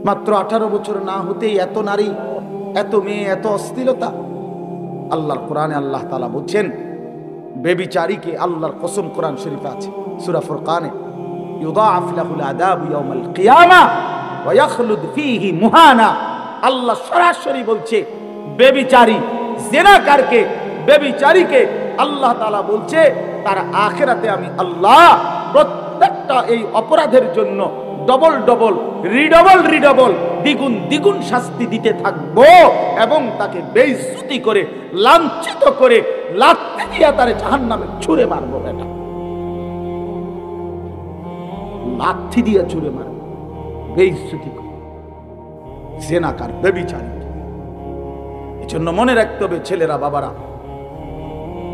মাত্র 18 বছর না হতেই এত নারী, এত মেয়ে, এত অশ্লীলতা। আল্লাহর কোরআনে আল্লাহ তাআলা বলছেন বেবিচারীকে, আল্লাহর কসম কোরআন শরীফে আছে সূরা ফুরকানে, ইউদাআফ লাহুল আযাবু ইয়াউমাল কিয়ামাহ ওয়া ইয়াখলুদ ফীহি মুহানা। আল্লাহ সরাসরি বলছে বেবিচারী, জিনাকারকে, বেবিচারীকে আল্লাহ তাআলা বলছে তার আখিরাতে আমি আল্লাহ প্রত্যেকটা এই অপরাধের জন্য ডবল ডবল, রিডবল, দ্বিগুণ দ্বিগুণ শাস্তি দিতে থাকবো এবং তাকে বেইজ্জতি করে, লাঞ্ছিত করে, লাথি দিয়ে তারে জাহান্নামে ছুঁড়ে মারবো। এটা লাথি দিয়ে ছুঁড়ে মারবো, বেইজ্জতি করে জিনাকার, ব্যভিচারী। এজন্য মনে রাখতে হবে ছেলেরা, বাবারা,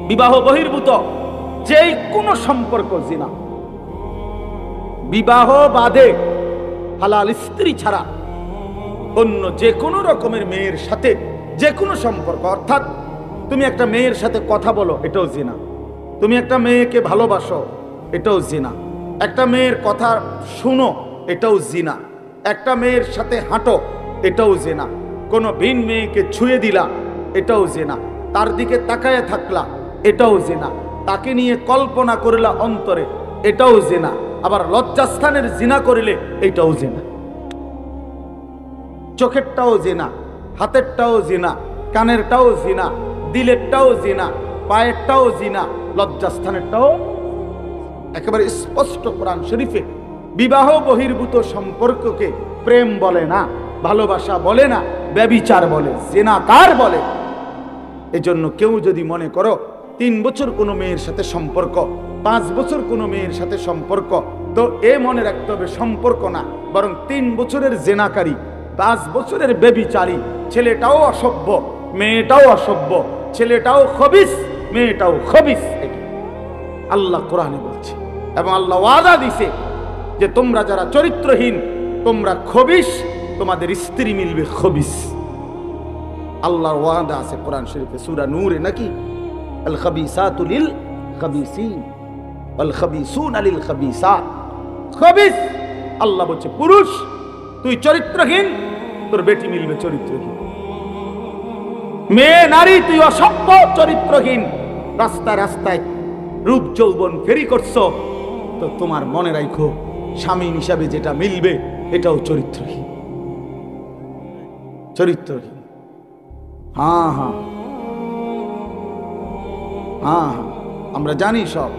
বিবাহ বহির্ভূত যেই কোনো সম্পর্ক জিনা, বিবাহ বাদে হালাল স্ত্রী ছাড়া অন্য যে কোনো রকমের মেয়ের সাথে যে কোনো সম্পর্ক, অর্থাৎ তুমি একটা মেয়ের সাথে কথা বলো, এটাও জিনা। তুমি একটা মেয়েকে ভালোবাসো, এটাও জিনা। একটা মেয়ের কথা শুনো, এটাও জিনা। একটা মেয়ের সাথে হাঁটো, এটাও জিনা। কোনো ভিন মেয়েকে ছুঁয়ে দিলা, এটাও জিনা। তার দিকে তাকায় থাকলা, এটাও জিনা। তাকে নিয়ে কল্পনা করলা অন্তরে, এটাও জিনা। আবার লজ্জাস্থানের জিনা করিলে এটাও জিনা। চোখেরটাও জিনা, হাতেরটাও জিনা, কানেরটাও জিনা, দিলেরটাও জিনা, পায়েরটাও জিনা, লজ্জাস্থানেরটাও। একেবারে স্পষ্ট কোরআন শরীফে বিবাহ বহির্ভূত সম্পর্ককে প্রেম বলে না, ভালোবাসা বলে না, ব্যভিচার বলে, জিনাকার বলে। এজন্য কেউ যদি মনে করো 3 বছর কোনো মেয়ের সাথে সম্পর্ক, 5 বছর কোনো মেয়ের সাথে সম্পর্ক, তো এ মনে রাখতে হবে সম্পর্ক না, বরং 3 বছরের জিনাকারী, 5 বছরের ব্যভিচারী। ছেলেটাও অসভ্য, মেয়েটাও অসভ্য, ছেলেটাও খবিস, মেয়েটাও খবিস। আল্লাহ কোরআনে বলছে এবং আল্লাহ ওয়াদা দিছে যে তোমরা যারা চরিত্রহীন, তোমরা খবিস, তোমাদের স্ত্রী মিলবে খবিস। আল্লাহর ওয়াদা আছে কোরআন শরীফে সূরা নূরে, নাকি আল খাবিসাতু লিল খাবিসিন ওয়াল খাবিসুনা লিল খাবিসাত। খবিস আল্লাহ বলছে পুরুষ তুই চরিত্রহীন, তোর বেটি মিলবে চরিত্রহীন। মেয়ে নারী তুই অসভ্য, চরিত্রহীন, রাস্তায় রাস্তায় রূপ যৌবন ফেরি করছো, তো তোমার মনে রাখো স্বামী হিসাবে যেটা মিলবে এটাও চরিত্রহীন। চরিত্রহীন। হ্যাঁ হ্যাঁ হ্যাঁ, আমরা জানি সব।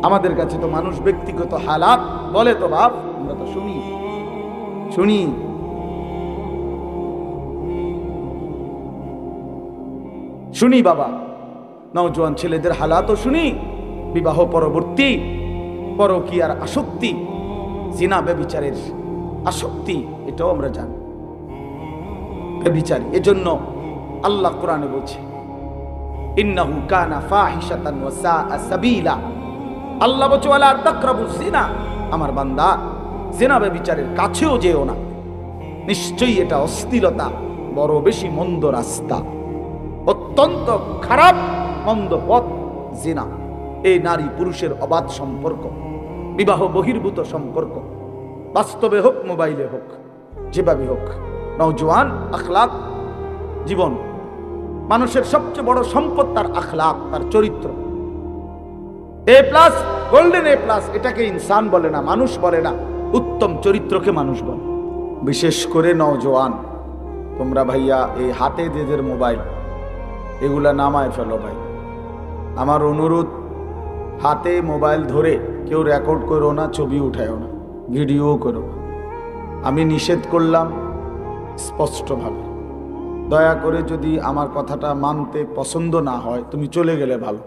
আমাদের কাছে তো মানুষ ব্যক্তিগত হালাত বলে, তো বাপ আমরা তো শুনি শুনি। শুনি বাবা, নওজোয়ান ছেলেদের হালাতও শুনি, বিবাহ পরবর্তী পরকীয়ার আসক্তি, জিনা ব্যভিচারের আসক্তি, এটাও আমরা জানি। ব্যভিচারী, এজন্য আল্লাহ কোরআনে বলছে ইন্নাহু কানা ফাহিশাতান ওয়া সাআ সাবিলা। আল্লাহ বলছে ওয়ালা তাকরাবুজ জিনা, আমার বান্দা জিনা ব্যভিচারের কাছেও যেও না, নিশ্চয়ই এটা অশ্লীলতা, বড় বেশি মন্দ রাস্তা, অত্যন্ত খারাপ মন্দ পথ জিনা। এই নারী পুরুষের অবাধ সম্পর্ক, বিবাহ বহির্ভূত সম্পর্ক, বাস্তবে হোক মোবাইলে হোক, যেভাবে হোক, নওজোয়ান আখলাক জীবন। মানুষের সবচেয়ে বড় সম্পদ তার আখলাক, তার চরিত্র। এ প্লাস, গোল্ডেন এ প্লাস, এটাকে ইনসান বলে না, মানুষ বলে না, উত্তম চরিত্রকে মানুষ বলে। বিশেষ করে নওজোয়ান, তোমরা ভাইয়া এই হাতে যে মোবাইল, এগুলা নামায় ফেলো ভাই। আমার অনুরোধ, হাতে মোবাইল ধরে কেউ রেকর্ড করো না, ছবি উঠায়ও না, ভিডিও করো না। আমি নিষেধ করলাম স্পষ্টভাবে। দয়া করে যদি আমার কথাটা মানতে পছন্দ না হয়, তুমি চলে গেলে ভালো।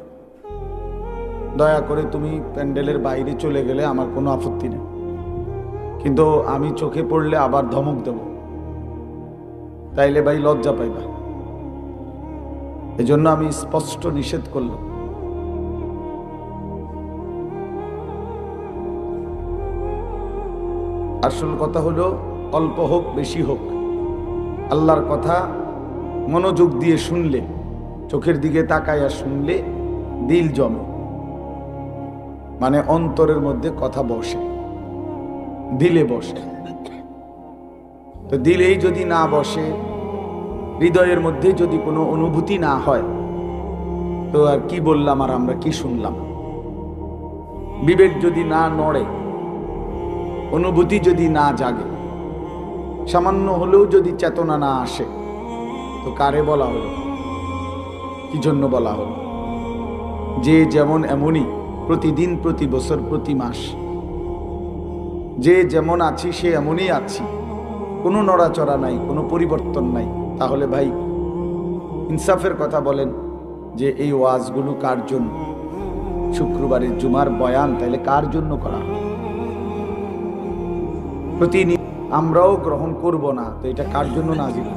দয়া করে তুমি প্যান্ডেলের বাইরে চলে গেলে আমার কোনো আপত্তি নেই, কিন্তু আমি চোখে পড়লে আবার ধমক দেব, তাইলে ভাই লজ্জা পাইবা। এজন্য আমি স্পষ্ট নিষেধ করলাম। আসল কথা হলো, অল্প হোক বেশি হোক, আল্লাহর কথা মনোযোগ দিয়ে শুনলে, চোখের দিকে তাকাইয়া শুনলে দিল জমে, মানে অন্তরের মধ্যে কথা বসে, দিলে বসে। তো দিলেই যদি না বসে, হৃদয়ের মধ্যে যদি কোনো অনুভূতি না হয়, তো আর কি বললাম আর আমরা কি শুনলাম? বিবেক যদি না নড়ে, অনুভূতি যদি না জাগে, সামান্য হলেও যদি চেতনা না আসে, তো কারে বলা হলো? কি জন্য বলা হলো? যে যেমন এমনই, প্রতিদিন, প্রতি বছর, প্রতি মাস, যে যেমন আছি সে এমনই আছি, কোনো নড়াচড়া নাই, কোনো পরিবর্তন নাই। তাহলে ভাই ইনসাফের কথা বলেন যে এই ওয়াজগুলো কার জন্য? শুক্রবারের জুমার বয়ান তাইলে কার জন্য করা? প্রতিদিন আমরাও গ্রহণ করব না, তো এটা কার জন্য নাজিল?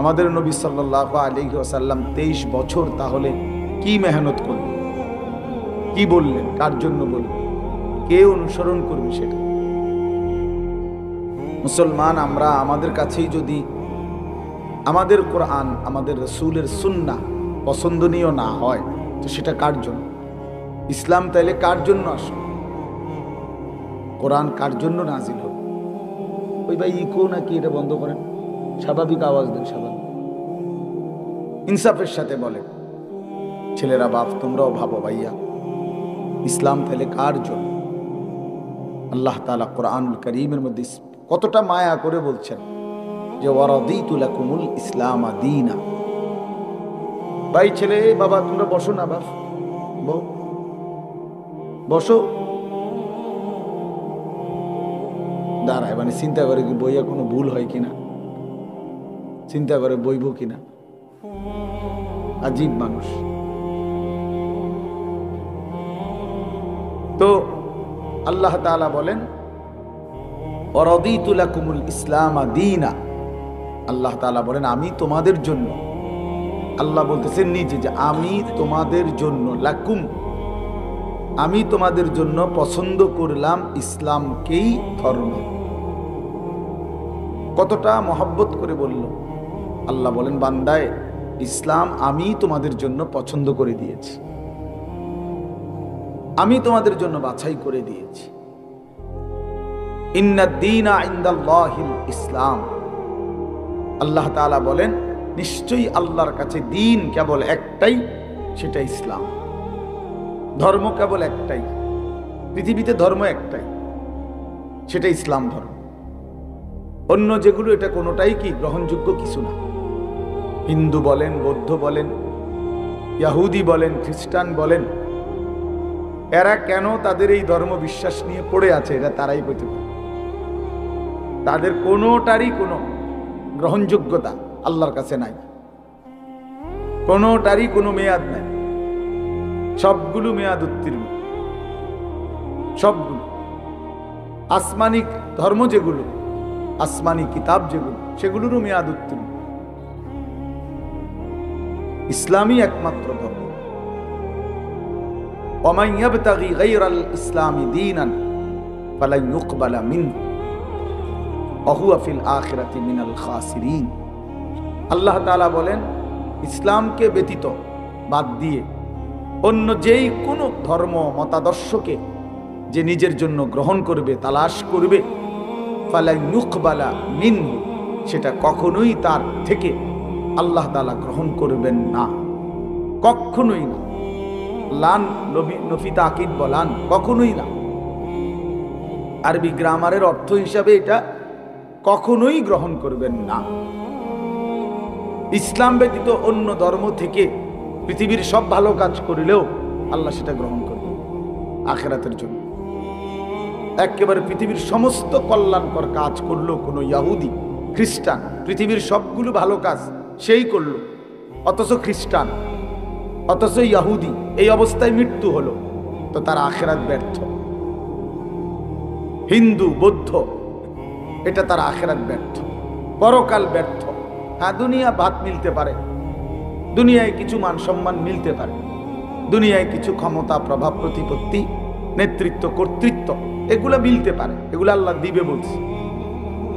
আমাদের নবী সাল্লাল্লাহু আলাইহি ওয়াসাল্লাম 23 বছর তাহলে কি মেহনত করলেন, কি বললেন, কার জন্য বললেন, কে অনুসরণ করবে সেটা? মুসলমান আমরা আমাদের কাছেই যদি আমাদের কোরআন, আমাদের রাসূলের সুন্নাহ পছন্দনীয় না হয়, তো সেটা কার জন্য? ইসলাম তাইলে কার জন্য আসে? কোরআন কার জন্য নাজিল হল? ওই ভাই ইকো নাকি, এটা বন্ধ করেন, স্বাভাবিক আওয়াজ দেন, স্বাভাবিক, ইনসাফের সাথে বলে। ছেলেরা, বাপ, তোমরাও ভাবো ভাইয়া, ইসলাম তাহলে কার জন্য? আল্লাহ তাআলা কোরআনুল কারীমের মধ্যে কতটা মায়া করে বলছেন যে ওয়ারাদিতু লাকুমুল ইসলামা দীনা। ভাই, ছেলে, বাবা, তোমরা বসো না, বাপ, বসো। দাঁড়ায় মানে চিন্তা করে কি বইয়া কোনো ভুল হয় কিনা, চিন্তা করে বইব কিনা। আজীব মানুষ। তো আল্লাহ তাআলা বলেন ওয়ারাদিতু লাকুমুল ইসলামা দীনা। আল্লাহ তাআলা বলেন আমি তোমাদের জন্য, আল্লাহ বলতেছেন নিজে যে আমি তোমাদের জন্য, লাকুম, আমি তোমাদের জন্য পছন্দ করলাম ইসলামকেই ধর্ম। কতটা মহব্বত করে বলল। আল্লাহ বলেন বান্দায়, ইসলাম আমি তোমাদের জন্য পছন্দ করে দিয়েছি, আমি তোমাদের জন্য বাছাই করে দিয়েছি। ইন্নাদ-দীনা ইনদাল্লাহিল ইসলাম। আল্লাহ তাআলা বলেন নিশ্চয়ই আল্লাহর কাছে দিন কেবল একটাই, সেটা ইসলাম। ধর্ম কেবল একটাই, পৃথিবীতে ধর্ম একটাই, সেটা ইসলাম ধর্ম। অন্য যেগুলো এটা কোনোটাই কি গ্রহণযোগ্য কিছু না। হিন্দু বলেন, বৌদ্ধ বলেন, ইহুদি বলেন, খ্রিস্টান বলেন, এরা কেন তাদের এই ধর্ম বিশ্বাস নিয়ে পড়ে আছে, এটা তারাই বলতে পারে। তাদের কোনোটারই কোনো গ্রহণযোগ্যতা আল্লাহর কাছে নাই, কোনোটারই কোনো মেয়াদ নাই, সবগুলো মেয়াদ উত্তীর্ণ। সবগুলো আসমানিক ধর্ম যেগুলো, আসমানি কিতাব যেগুলো, সেগুলোরও মেয়াদ উত্তীর্ণ। ইসলামই একমাত্র ধর্ম। ওয়ামান ইয়াবতাগি গায়রাল ইসলামি দীনান ফালান ইউকবালা মিনহু ওয়া হুয়া ফিল আখিরাতি মিনাল খাসিরিন। আল্লাহ তাআলা বলেন ইসলামকে ব্যতীত বাদ দিয়ে অন্য যেই কোনো ধর্ম মতাদর্শকে যে নিজের জন্য গ্রহণ করবে, তালাশ করবে, ফালান ইউকবালা মিনহু, সেটা কখনোই তার থেকে আল্লাহ তাআলা গ্রহণ করবেন না, কখনোই না। লান নফি তাকিদ বলান, কখনোই না। আরবি গ্রামারের অর্থ হিসাবে এটা কখনোই গ্রহণ করবেন না। ইসলাম ব্যতীত অন্য ধর্ম থেকে পৃথিবীর সব ভালো কাজ করিলেও আল্লাহ সেটা গ্রহণ করবেন আখিরাতের জন্য। একেবারে পৃথিবীর সমস্ত কল্যাণকর কাজ করলো কোনো ইহুদি, খ্রিস্টান, পৃথিবীর সবগুলো ভালো কাজ সেই করলো, অথচ খ্রিস্টান, অথচ ইহুদি এই অবস্থায় মৃত্যু হলো, তো তার আখিরাত ব্যর্থ। হিন্দু, বৌদ্ধ, এটা তার আখিরাত ব্যর্থ, পরকাল ব্যর্থ। হ্যাঁ, দুনিয়া ভাত মিলতে পারে, দুনিয়ায় কিছু মান সম্মান মিলতে পারে, দুনিয়ায় কিছু ক্ষমতা, প্রভাব, প্রতিপত্তি, নেতৃত্ব, কর্তৃত্ব, এগুলা মিলতে পারে, এগুলো আল্লাহ দিবে বলছে,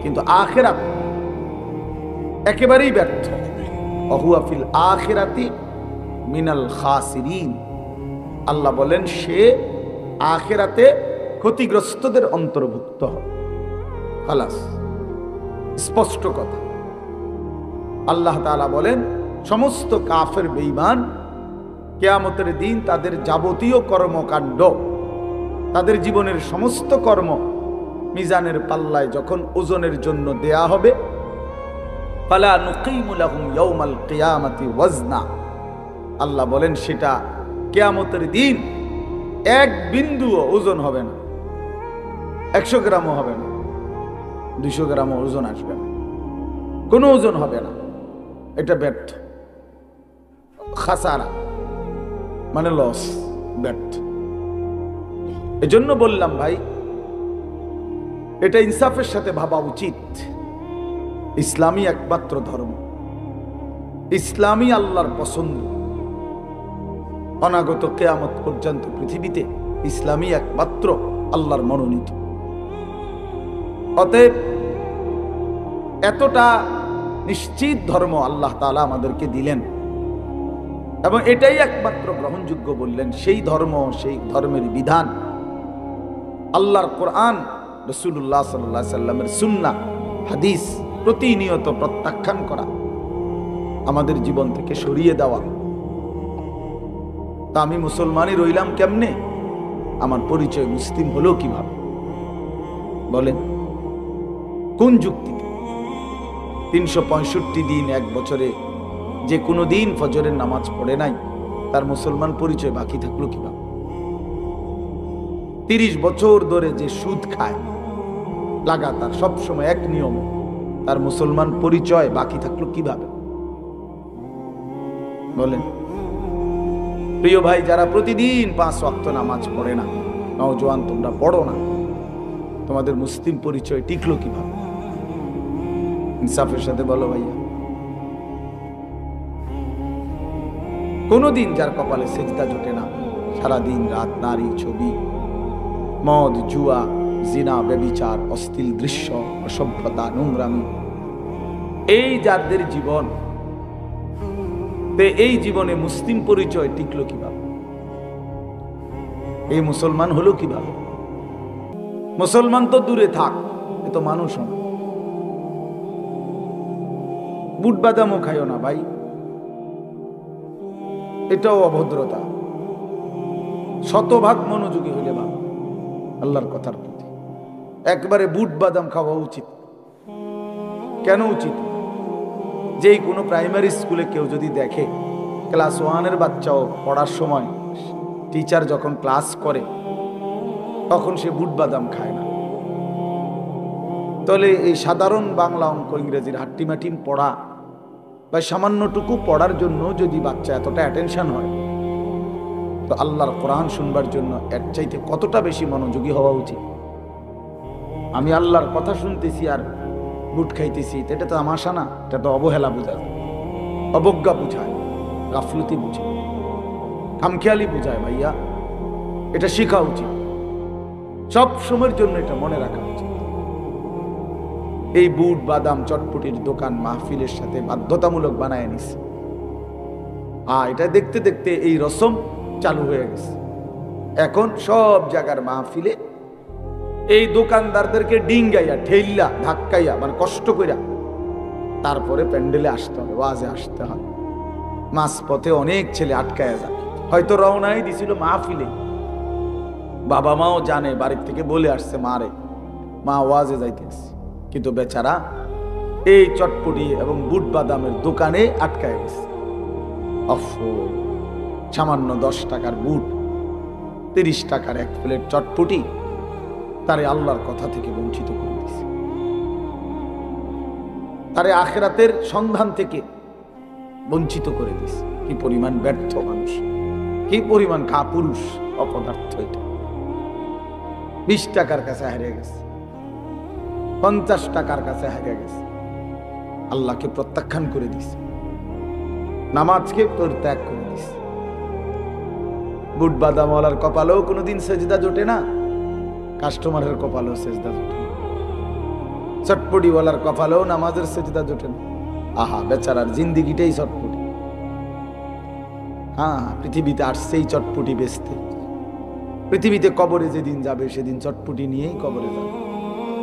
কিন্তু আখিরাত একেবারেই ব্যর্থ। ওয়া হুয়া ফিল আখিরাতি মিনাল খাসিরিন। আল্লাহ বলেন সে আখিরাতে ক্ষতিগ্রস্তদের অন্তর্ভুক্ত হবে। খালাস, স্পষ্ট কথা। আল্লাহ তাআলা বলেন সমস্ত কাফের বেঈমান কিয়ামতের দিন তাদের যাবতীয় কর্মকাণ্ড, তাদের জীবনের সমস্ত কর্ম মিজানের পাল্লায় যখন ওজনের জন্য দেয়া হবে, ফালা নুকিমু লাহুম ইয়াউমাল কিয়ামাতি ওয়াজনা, আল্লাহ বলেন সেটা কিয়ামতের দিন এক বিন্দুও ওজন হবে না, 100 গ্রামও হবে না, 200 গ্রামও ওজন আসবে না, কোনো ওজন হবে না। এটা ব্যর্থ, খাসারা মানে লস, ব্যর্থ। এজন্য বললাম ভাই, এটা ইনসাফের সাথে ভাবা উচিত। ইসলামী একমাত্র ধর্ম, ইসলামী আল্লাহর পছন্দ। অনাগত কিয়ামত পর্যন্ত পৃথিবীতে ইসলামী একমাত্র আল্লাহর মনোনীত। অতএব এতটা নিশ্চিত ধর্ম আল্লাহ তাআলা আমাদেরকে দিলেন এবং এটাই একমাত্র গ্রহণযোগ্য বললেন। সেই ধর্ম, সেই ধর্মের বিধান, আল্লাহর কোরআন, রাসূলুল্লাহ সাল্লাল্লাহু আলাইহি সাল্লামের সুন্নাহ, হাদিস প্রতিনিয়ত প্রত্যাখ্যান করা, আমাদের জীবন থেকে সরিয়ে দেওয়া। তা আমি মুসলমানই রইলাম কেমনে? আমার পরিচয় মুসলিম হলো কিভাবে বলেন? কোন যুক্তিতে? 365 দিন এক বছরে যে কোনো দিন ফজরের নামাজ পড়ে নাই, তার মুসলমান পরিচয় বাকি থাকলো কিভাবে? 30 বছর ধরে যে সুদ খায় লাগাতার সবসময় এক নিয়মে, তার মুসলমান পরিচয় বাকি থাকলো কিভাবে বলেন? প্রিয় ভাই, যারা প্রতিদিন 5 ওয়াক্ত নামাজ পড়ে না, নওজোয়ান তোমরা পড়ো না, তোমাদের মুসলিম পরিচয় টিকলো কিভাবে? ইনসাফের সাথে বলো ভাইয়া। কোনদিন যার কপালে সেজদা জোটে না, সারা দিন রাত নারী ছবি, মদ, জুয়া, জিনা, ব্যভিচার, অশ্লীল দৃশ্য, অসভ্যতা, নোংরামি, এই যাদের জীবন, এই জীবনে মুসলিম পরিচয় টিকলো কিভাবে? এই মুসলমান হলো কিভাবে? মুসলমান তো দূরে থাক, এ তো মানুষ না। বুট বাদামও খাইও না ভাই, এটাও অভদ্রতা। 100% মনোযোগী হইলে ভালো আল্লাহর কথার প্রতি। একবারে বুট বাদাম খাওয়া উচিত। কেন উচিত? যেই কোনো প্রাইমারি স্কুলে কেউ যদি দেখে ক্লাস 1-এর বাচ্চাও পড়ার সময় টিচার যখন ক্লাস করে তখন সে বুট বাদাম খায় না, তাহলে এই সাধারণ বাংলা, অঙ্ক, ইংরেজির হাট্টিমাটিম পড়া বা সামান্যটুকু পড়ার জন্য যদি বাচ্চা এতটা অ্যাটেনশন হয়, তো আল্লাহর কোরআন শুনবার জন্য এর চাইতে কতটা বেশি মনোযোগী হওয়া উচিত? আমি আল্লাহর কথা শুনতেছি আর বুট খাইতেছি, এটা তো তামাশা না, এটা তো অবহেলা বোঝায়, অবজ্ঞা বুঝায়, গাফলতি বুঝায়, খামখেয়ালি বুঝায়। ভাইয়া, এটা শেখা উচিত, সব সময়ের জন্য এটা মনে রাখা উচিত। এই বুট বাদাম চটপটির দোকান মাহফিলের সাথে বাধ্যতামূলক বানায় নিছে। এটা দেখতে দেখতে এই রসম চালু হয়ে গেছে। এখন সব জায়গার মাহফিলে এই দোকানদারদেরকে ডিঙ্গাইয়া, ঠেইল্লা, ধাক্কাইয়া, মানে কষ্ট কইরা তারপরে প্যান্ডেলে আসতে হবে, ওয়াজে আসতে হবে। মাঝপথে অনেক ছেলে আটকায়া যায়, হয়তো রওনাই দিছিল মাহফিলে, বাবা মাও জানে, বাড়ির থেকে বলে আসছে মারে, মা ওয়াজে যাইতেছে, কিন্তু বেচারা এই চটপটি এবং বুট বাদামের দোকানে আটকায় গেছে। সামান্য 10 টাকার বুট, 30 টাকার এক প্লেট চটপটি তারে আল্লাহর কথা থেকে বঞ্চিত করে দিয়েছে, তারে আখিরাতের সন্ধান থেকে বঞ্চিত করে দিয়েছে। কি পরিমাণ ব্যর্থ মানুষ, কি পরিমাণ কাপুরুষ, অপদার্থ। এটা 20 টাকার কাছে হারিয়ে গেছে, 50 টাকার কাছে হারিয়ে গেছে, আল্লাহকে প্রত্যাখ্যান করে দিছে, নামাজকে পরিত্যাগ করে দিছে। বুট বাদামওয়ালার কপালেও কোনোদিন সেজদা জোটে না, কাস্টমারের কপালেও সেজদা জোটে না, চটপটিওয়ালার কপালেও নামাজের সেজদা জোটে না। আহা, বেচারার জিন্দিগিটাই চটপটি। হ্যাঁ, পৃথিবীতে আসছেই চটপটি বেচতে, পৃথিবীতে কবরে যেদিন যাবে সেদিন চটপটি নিয়েই কবরে যাবে।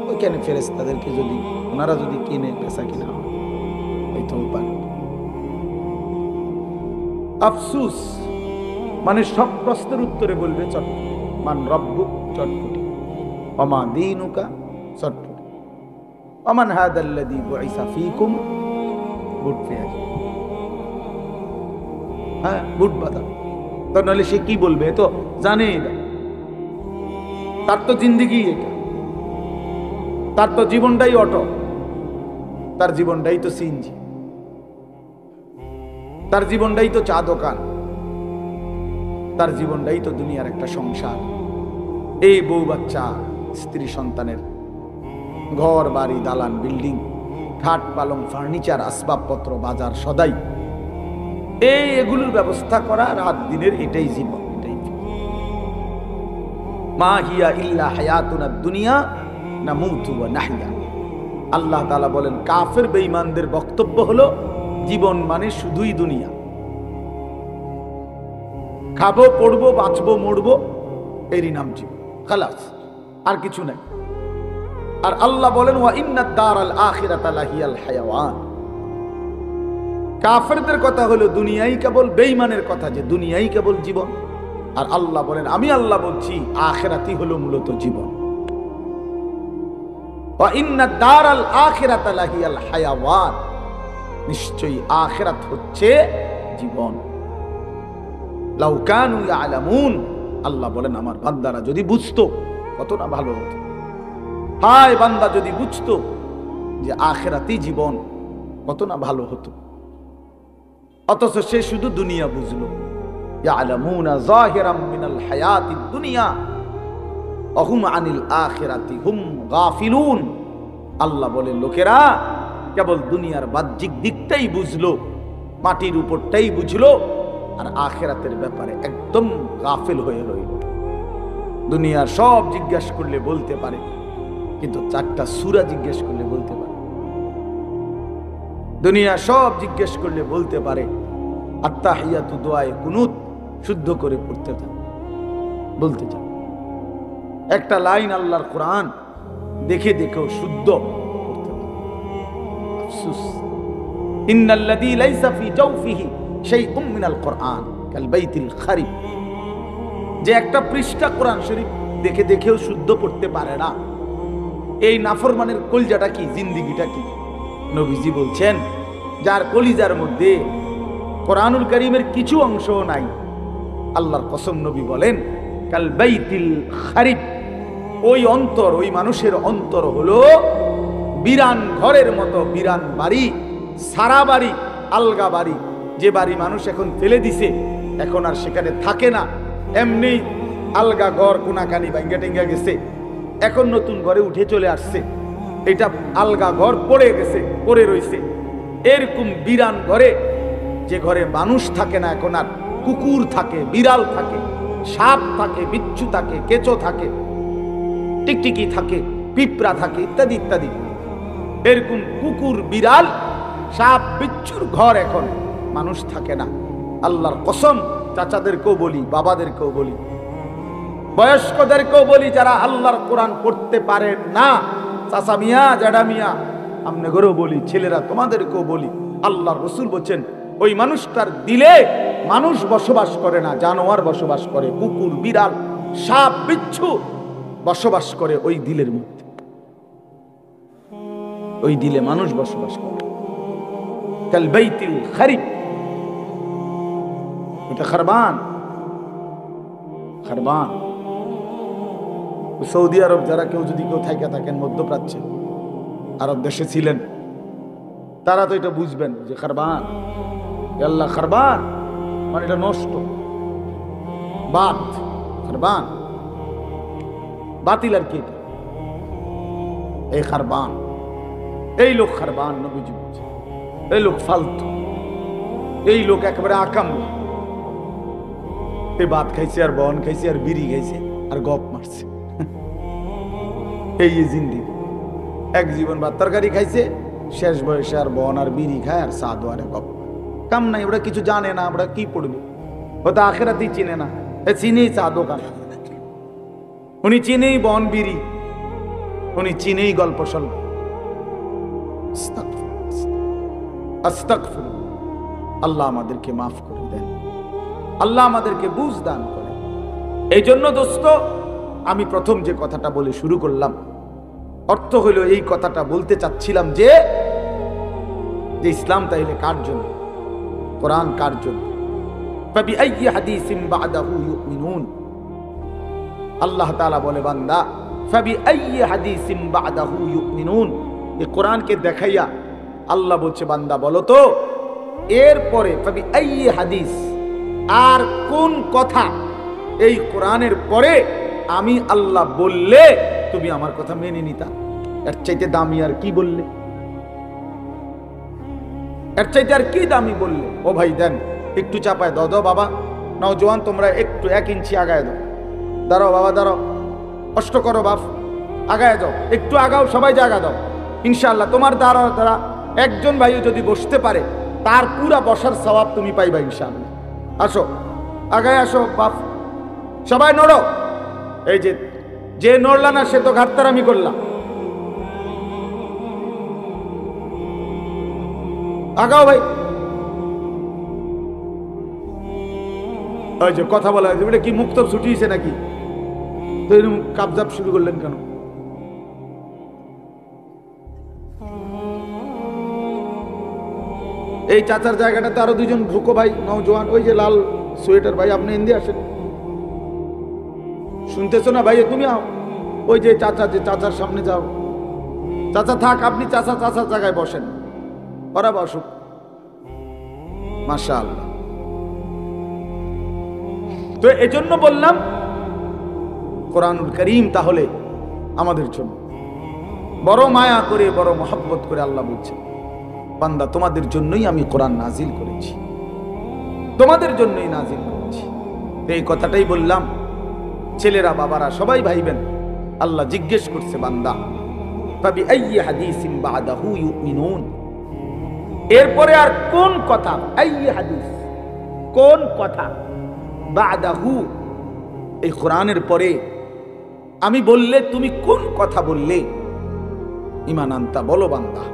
ওইখানে ফেরেশতাদেরকে যদি ওনারা যদি কিনে পেশা কিনা হয়তো পারে। আফসুস মানে সব প্রশ্নের উত্তরে বলবে চটপটি। মান রব্বুক চটপটি, ওমা দীনুকা চটপটি, ওমান হাদাল্লাযী বুইসা ফীকুম বুট পেঁয়াজ। হ্যাঁ, বুট বাদাম। তো নাহলে সে কি বলবে? তো জানেই না, তার তো জিন্দেগি এটা, তার তো জীবনটাই অটো, তার জীবনটাই তো সিএনজি, তার জীবনটাই তো চা দোকান, তার জীবনটাই তো দুনিয়ার একটা সংসার। এই বউ বাচ্চা, স্ত্রী সন্তানের ঘর বাড়ি দালান বিল্ডিং, খাট পালং ফার্নিচার আসবাবপত্র বাজার সদাই, এগুলোর ব্যবস্থা করা রাত দিনের এটাই জীবন, এটাই মা হিয়া ইল্লা হায়াতুনা দুনিয়া নামুতু ওয়া নাহইয়া। আল্লাহ তাআলা বলেন কাফের বেঈমানদের বক্তব্য হলো জীবন মানে শুধুই দুনিয়া, খাবো পড়বো বাঁচবো মরবো, এরই নাম জীবন, খালাস, আর কিছু নাই। আর আল্লাহ বলেন ওয়া ইন্নাদ দারাল আখিরাতা লাহিয়াল হায়াওয়ান। কাফেরদের কথা হলো দুনিয়াই কেবল, বেঈমানের কথা যে দুনিয়াই কেবল জীবন। আর আল্লাহ বলেন আমি আল্লাহ বলছি আখিরাতই হলো মূলত জীবন। ওয়া ইন্নাদ দারাল আখিরাতা লাহিয়াল হায়াওয়ান, নিশ্চয়ই আখিরাত হচ্ছে জীবন। লাউ কানু ইয়ালামুন, আল্লাহ বলেন আমার বান্দারা যদি বুঝতো কত না ভালো হতো। হায় বান্দা যদি বুঝতো যে আখিরাতই জীবন, কত না ভালো হতো। অথচ সে শুধু দুনিয়া বুঝলো। ইয়ালামুনা যাহিরাম মিনাল হায়াতিদ দুনিয়া ওয়া হুম আনিল আখিরাতি হুম গাফিলুন। আল্লাহ বলেন লোকেরা কেবল দুনিয়ার বাহ্যিক দিকটাই বুঝলো, মাটির উপরটাই বুঝলো, আর আখিরাতের ব্যাপারে একদম গাফিল হয়ে রইল। দুনিয়ার সব জিজ্ঞেস করলে বলতে পারে, কিন্তু চারটা সূরা জিজ্ঞেস করলে বলতে পারে। দুনিয়া সব জিজ্ঞেস করলে বলতে পারে, আত্তাহিয়াতু দুআয়ে কুনুত শুদ্ধ করে পড়তে চায়, বলতে চায়। একটা লাইন আল্লাহর কোরআন দেখে দেখেও শুদ্ধ করতে পারে। আফসোস, ইন্নাল্লাযী লাইসা ফি জাওফিহি শাইউম মিনাল কোরআন কাল বাইতিল খারিব। যে একটা পৃষ্ঠা কোরআন শরীফ দেখে দেখেও শুদ্ধ পড়তে পারে না, এই নাফরমানের কলিজাটা কি, জিন্দেগিটা কি? নবীজি বলছেন যার কলিজার মধ্যে কোরআনুল কারীমের কিছু অংশও নাই, আল্লাহর কসম নবী বলেন কাল বাইতিল খারিব, ওই অন্তর, ওই মানুষের অন্তর হলো বিরান ঘরের মতো, বিরান বাড়ি, সারা বাড়ি, আলগা বাড়ি। যে বাড়ি মানুষ এখন ফেলে দিছে, এখন আর সেখানে থাকে না, এমনি আলগা ঘর কোনাকানি ভাঙ্গা টেঙ্গা গেছে, এখন নতুন ঘরে উঠে চলে আসছে, এটা আলগা ঘর পড়ে গেছে, পড়ে রয়েছে। এরকম বিরান ঘরে, যে ঘরে মানুষ থাকে না এখন আর, কুকুর থাকে, বিড়াল থাকে, সাপ থাকে, বিচ্ছু থাকে, কেঁচো থাকে, টিকটিকি থাকে, পিঁপড়া থাকে, ইত্যাদি ইত্যাদি। এরকম কুকুর বিড়াল সাপ বিচ্ছুর ঘর এখন মানুষ থাকে না। আল্লাহর কসম, চাচাদেরকেও বলি, বাবাদেরকেও বলি, বয়স্কদেরকেও বলি, যারা আল্লাহর কোরআন পড়তে পারেন না, চাচা মিয়া, জ্যাডা মিয়া, আপনাদেরও বলি, ছেলেরা তোমাদেরকেও বলি, আল্লাহর রাসূল বলেন ওই মানুষটার দিলে মানুষ বসবাস করে না, জানোয়ার বসবাস করে, কুকুর বিড়াল সাপ বিচ্ছু বসবাস করে ওই দিলের মধ্যে। ওই দিলে মানুষ বসবাস করে। কাল বাইতিল খারিব, এটা খারবান, খারবান। সৌদি আরব যারা কেউ যদি কেউ থাইকা থাকেন মধ্যপ্রাচ্যে, আরব দেশে ছিলেন, তারা তো এটা বুঝবেন যে খারবান, আল্লাহ খারবান মানে এটা নষ্ট, বাত, খারবান বাতিল আর কি, এই খারবান, এই লোক খারবান। নবীজি বলছে এই লোক ফালতু, এই লোক একেবারে আকাম, এই ভাত খাইছে আর বন খাইছে আর বিড়ি খাইছে আর গপ মারছে, এই জিন্দেগি। এক জীবন ভাত তরকারি খাইছে, শেষ বয়সে আর বন আর বিড়ি খায় আর চা দোয়ারে গপ, কাম নাই, ওরা কিছু জানে না, আমরা কি পড়বে, ও তো আখেরাতেই চিনে না, চিনেই চা দোকান, উনি চিনেই বন বিড়ি, উনি চিনেই গল্প স্বল্প। আস্তাগফিরুল্লাহ। আল্লাহ আমাদেরকে মাফ করে দেন, আল্লাহ আমাদেরকে বুঝ দান করে। এই জন্য দোস্ত, আমি প্রথম যে কথাটা বলে শুরু করলাম, অর্থ হইল এই কথাটা বলতে চাচ্ছিলাম যে ইসলাম তাইলে কার জন্য, কোরআন কার জন্য? ফাবিআইয়ি হাদিসিন বা'দাহু ইউমিনুন। আল্লাহ তাআলা বলে, বান্দা ফাবিআইয়ি হাদিসিন বা'দাহু ইউমিনুন। এই কোরআনকে দেখাইয়া আল্লাহ বলছে, বান্দা বলো তো এরপরে ফাবিআইয়ি হাদিস, আর কোন কথা এই কোরআনের পরে আমি আল্লাহ বললে তুমি আমার কথা মেনে নিতা? এর চাইতে দামি আর কি বললে? এর চাইতে আর কি দামি বললে? ও ভাই দেন একটু চাপায় দাও, দাও বাবা, নওজোয়ান তোমরা একটু 1 ইঞ্চি আগায় দাও। দাঁড়াও বাবা, দাঁড়াও, কষ্ট করো বাপ, আগায় দাও, একটু আগাও, সবাই জায়গা দাও। ইনশাআল্লাহ তোমার দ্বারা একজন ভাইও যদি বসতে পারে, তার পুরা বসার সওয়াব তুমি পাইবা ইনশাআল্লাহ। আসো, আগায় আসো বাপ, সবাই নড়ো। এই যে নড়লা না সে তো ঘাটতারামি করলাম। আগাও ভাই। ওই যে কথা বলা হয়েছে, এটা কি মুক্ত ছুটিয়েছে নাকি? তো এরকম কাবজাব শুরু করলেন কেন? এই চাচার জায়গাটাতে আরো 2জন ঢুকো ভাই, নওজোয়ান। ওই যে লাল সোয়েটার ভাই, আপনি এন্দি আসেন। শুনতেছো না ভাই? তুমি ওই যে চাচার সামনে যাও। চাচা থাক, আপনি চাচার জায়গায় বসেন, ওরা বসুক। মাশাআল্লাহ। তো এজন্য বললাম কোরআনুল কারীম তাহলে আমাদের জন্য বড় মায়া করে, বড় মহব্বত করে আল্লাহ বলছেন, বান্দা তোমাদের জন্যই আমি কোরআন নাজিল করেছি, তোমাদের জন্যই নাজিল করেছি। এই কথাটাই বললাম। ছেলেরা, বাবারা সবাই ভাইবেন। আল্লাহ জিজ্ঞেস করছে, বান্দা ফাবিআইয়ি হাদিসিন বা'দাহু ইউমিনুন, এরপরে আর কোন কথা, আইয়ি হাদিস, কোন কথা, বা'দাহু, এই কোরআনের পরে আমি বললে তুমি কোন কথা বললে ঈমান আনতা? বলো বান্দা,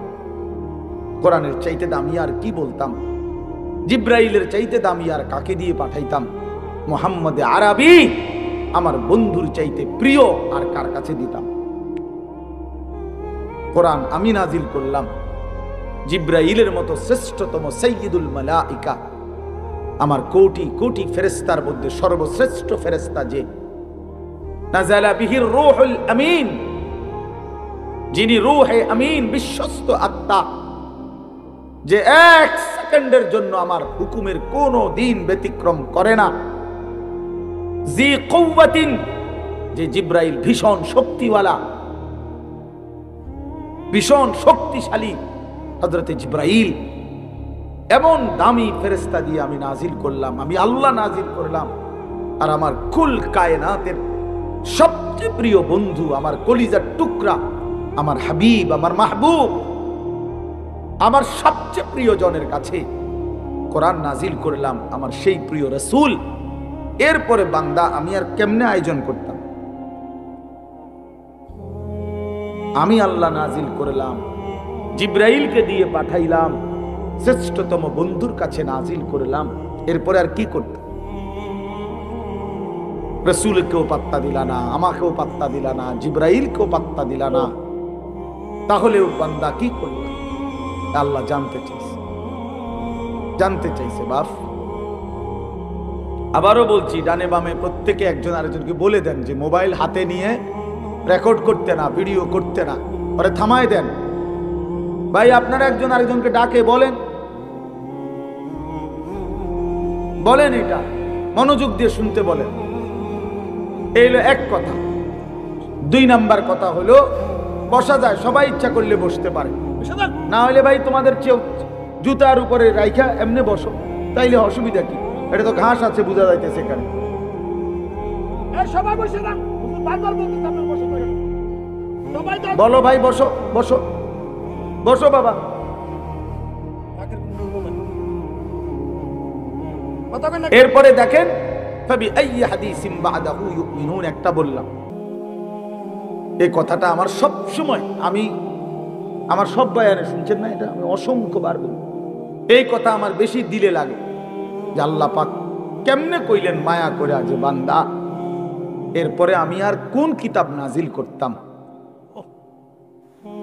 কোরআনের চাইতে দামি আর কি বলতাম? জিব্রাইলের চাইতে দামি আর কাকে দিয়ে পাঠাইতাম? মুহাম্মদ আরবি আমার বন্ধুর চাইতে প্রিয় আর কার কাছে দিতাম? কোরআন আমি নাজিল করলাম, জিব্রাইলের মতো শ্রেষ্ঠতম সাইয়্যিদুল মালাইকা, আমার কোটি কোটি ফেরেশতার মধ্যে সর্বশ্রেষ্ঠ ফেরেশতা যে, নাযালা বিহির রূহুল আমিন, যিনি রূহে আমিন, বিশ্বস্ত আত্মা, যে 1 সেকেন্ডের জন্য আমার হুকুমের কোনো দিন ব্যতিক্রম করে না। জি কুওয়াতিন, যে জিব্রাইল ভীষণ শক্তিওয়ালা, ভীষণ শক্তিশালী হযরতে জিব্রাইল, এমন দামি ফেরেশতা দিয়ে আমি নাজিল করলাম, আমি আল্লাহ নাজিল করলাম। আর আমার কুল কায়নাতের সবচেয়ে প্রিয় বন্ধু, আমার কলিজার টুকরা, আমার হাবিব, আমার মাহবুব, আমার সবচেয়ে প্রিয় জনের কাছে কোরআন নাজিল করলাম, আমার সেই প্রিয় রাসূল। এরপরে বান্দা আমি আর কেমনে আয়োজন করতাম? আমি আল্লাহ নাজিল করলাম, জিব্রাইলকে দিয়ে পাঠাইলাম, শ্রেষ্ঠতম বন্ধুর কাছে নাজিল করলাম, এরপরে আর কি করতাম? রাসূলকেও পাত্তা দিলা না, আমাকেও পাত্তা দিলা না, জিব্রাইলকেও পাত্তা দিলা না, তাহলেও বান্দা কি করল? আল্লাহ জানতে চাইছে বাপ। আবারও বলছি, ডানে বামে প্রত্যেকে একজন আরেকজনকে বলে দেন যে মোবাইল হাতে নিয়ে রেকর্ড করতে না, ভিডিও করতে না, পরে থামায় দেন। ভাই আপনারা একজন আরেকজনকে ডাকে বলেন, এটা মনোযোগ দিয়ে শুনতে বলেন। এই হলো এক কথা। 2 নাম্বার কথা হলো, বসা যায়, সবাই ইচ্ছা করলে বসতে পারে, না হলে ভাই তোমাদের জুতার উপরে রাইখা এমনি বসো, তাইলে অসুবিধা কি? এটা তো ঘাস আছে, বোঝা যাইতেছে এখানে। বলো ভাই, বসো বসো বসো বাবা। এরপরে দেখেন, ফাবিআইয়ি হাদিসিন বা'দাহু ইউমিনুন, একটা বললাম। এই কথাটা আমার সব সময়, আমি আমার সব বয়ানে শুনছেন না, এটা আমি অসংখ্যবার বলি। এই কথা আমার বেশি দিলে লাগে যে আল্লাহ পাক কেমনে কইলেন মায়া করে যে বান্দা, এরপরে আমি আর কোন কিতাব নাজিল করতাম?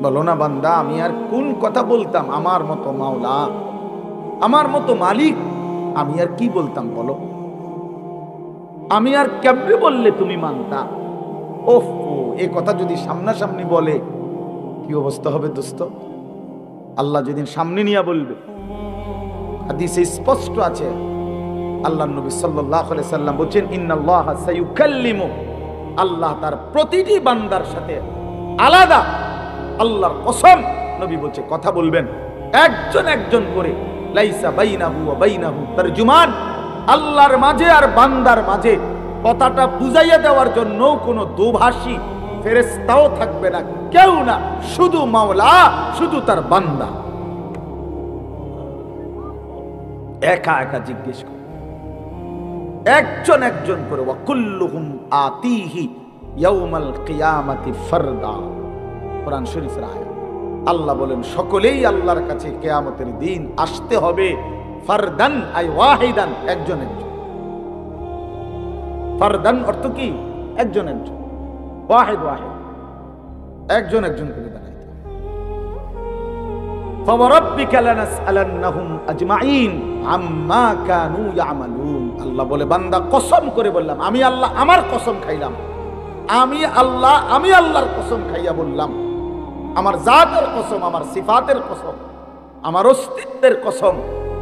বলো না বান্দা, আমি আর কোন কথা বলতাম? আমার মতো মাওলা, আমার মতো মালিক, আমি আর কি বলতাম বলো? আমি আর কেমনে বললে তুমি মানতা? ওহ, এই কথা যদি সামনাসামনি বলে কি অবস্থা হবে দোস্ত? আল্লাহ যেদিন সামনে নিয়ে বলবে, হাদিসে স্পষ্ট আছে, আল্লাহ নবী সাল্লাল্লাহু আলাইহি সাল্লাম বলেন, ইন্নাল্লাহা সায়ুকাল্লিমু, আল্লাহ তার প্রতিটি বান্দার সাথে আলাদা, আল্লাহর কসম নবী বলছে কথা বলবেন একজন একজন করে, লাইসা বাইনাহু ওয়া বাইনাহু তারজুমান, আল্লাহর মাঝে আর বান্দার মাঝে কথাটা বুঝাইয়া দেওয়ার জন্য কোনো দোভাষী ফেরেশতাও থাকবে না, কেউ না, শুধু মাওলা, শুধু তার বান্দা একা একা জিজ্ঞেস করে একজন একজন করে, ওয়া কুল্লুহুম আতিহি ইয়াউমাল কিয়ামাতি ফারদা। কোরআন শরীফের আয়াত। আল্লাহ বলেন সকলেই আল্লাহর কাছে কিয়ামতের দিন আসতে হবে, ফারদান আই ওয়াহিদান, একজন একজন। ফারদান অর্থ কি? একজন একজন, ওয়াহিদ ওয়াহিদ, একজন একজন করে দাঁড়াইতে হবে। ফাওয়ারাব্বিকা লানাসআলান্নাহুম আজমাইন আম্মা কানু ইয়ামালুন। আল্লাহ বলে বান্দা কসম করে বললাম, আমি আল্লাহ আমার কসম খাইলাম, আমি আল্লাহর কসম খাইয়া বললাম, আমার জাতের কসম, আমার সিফাতের কসম, আমার অস্তিত্বের কসম,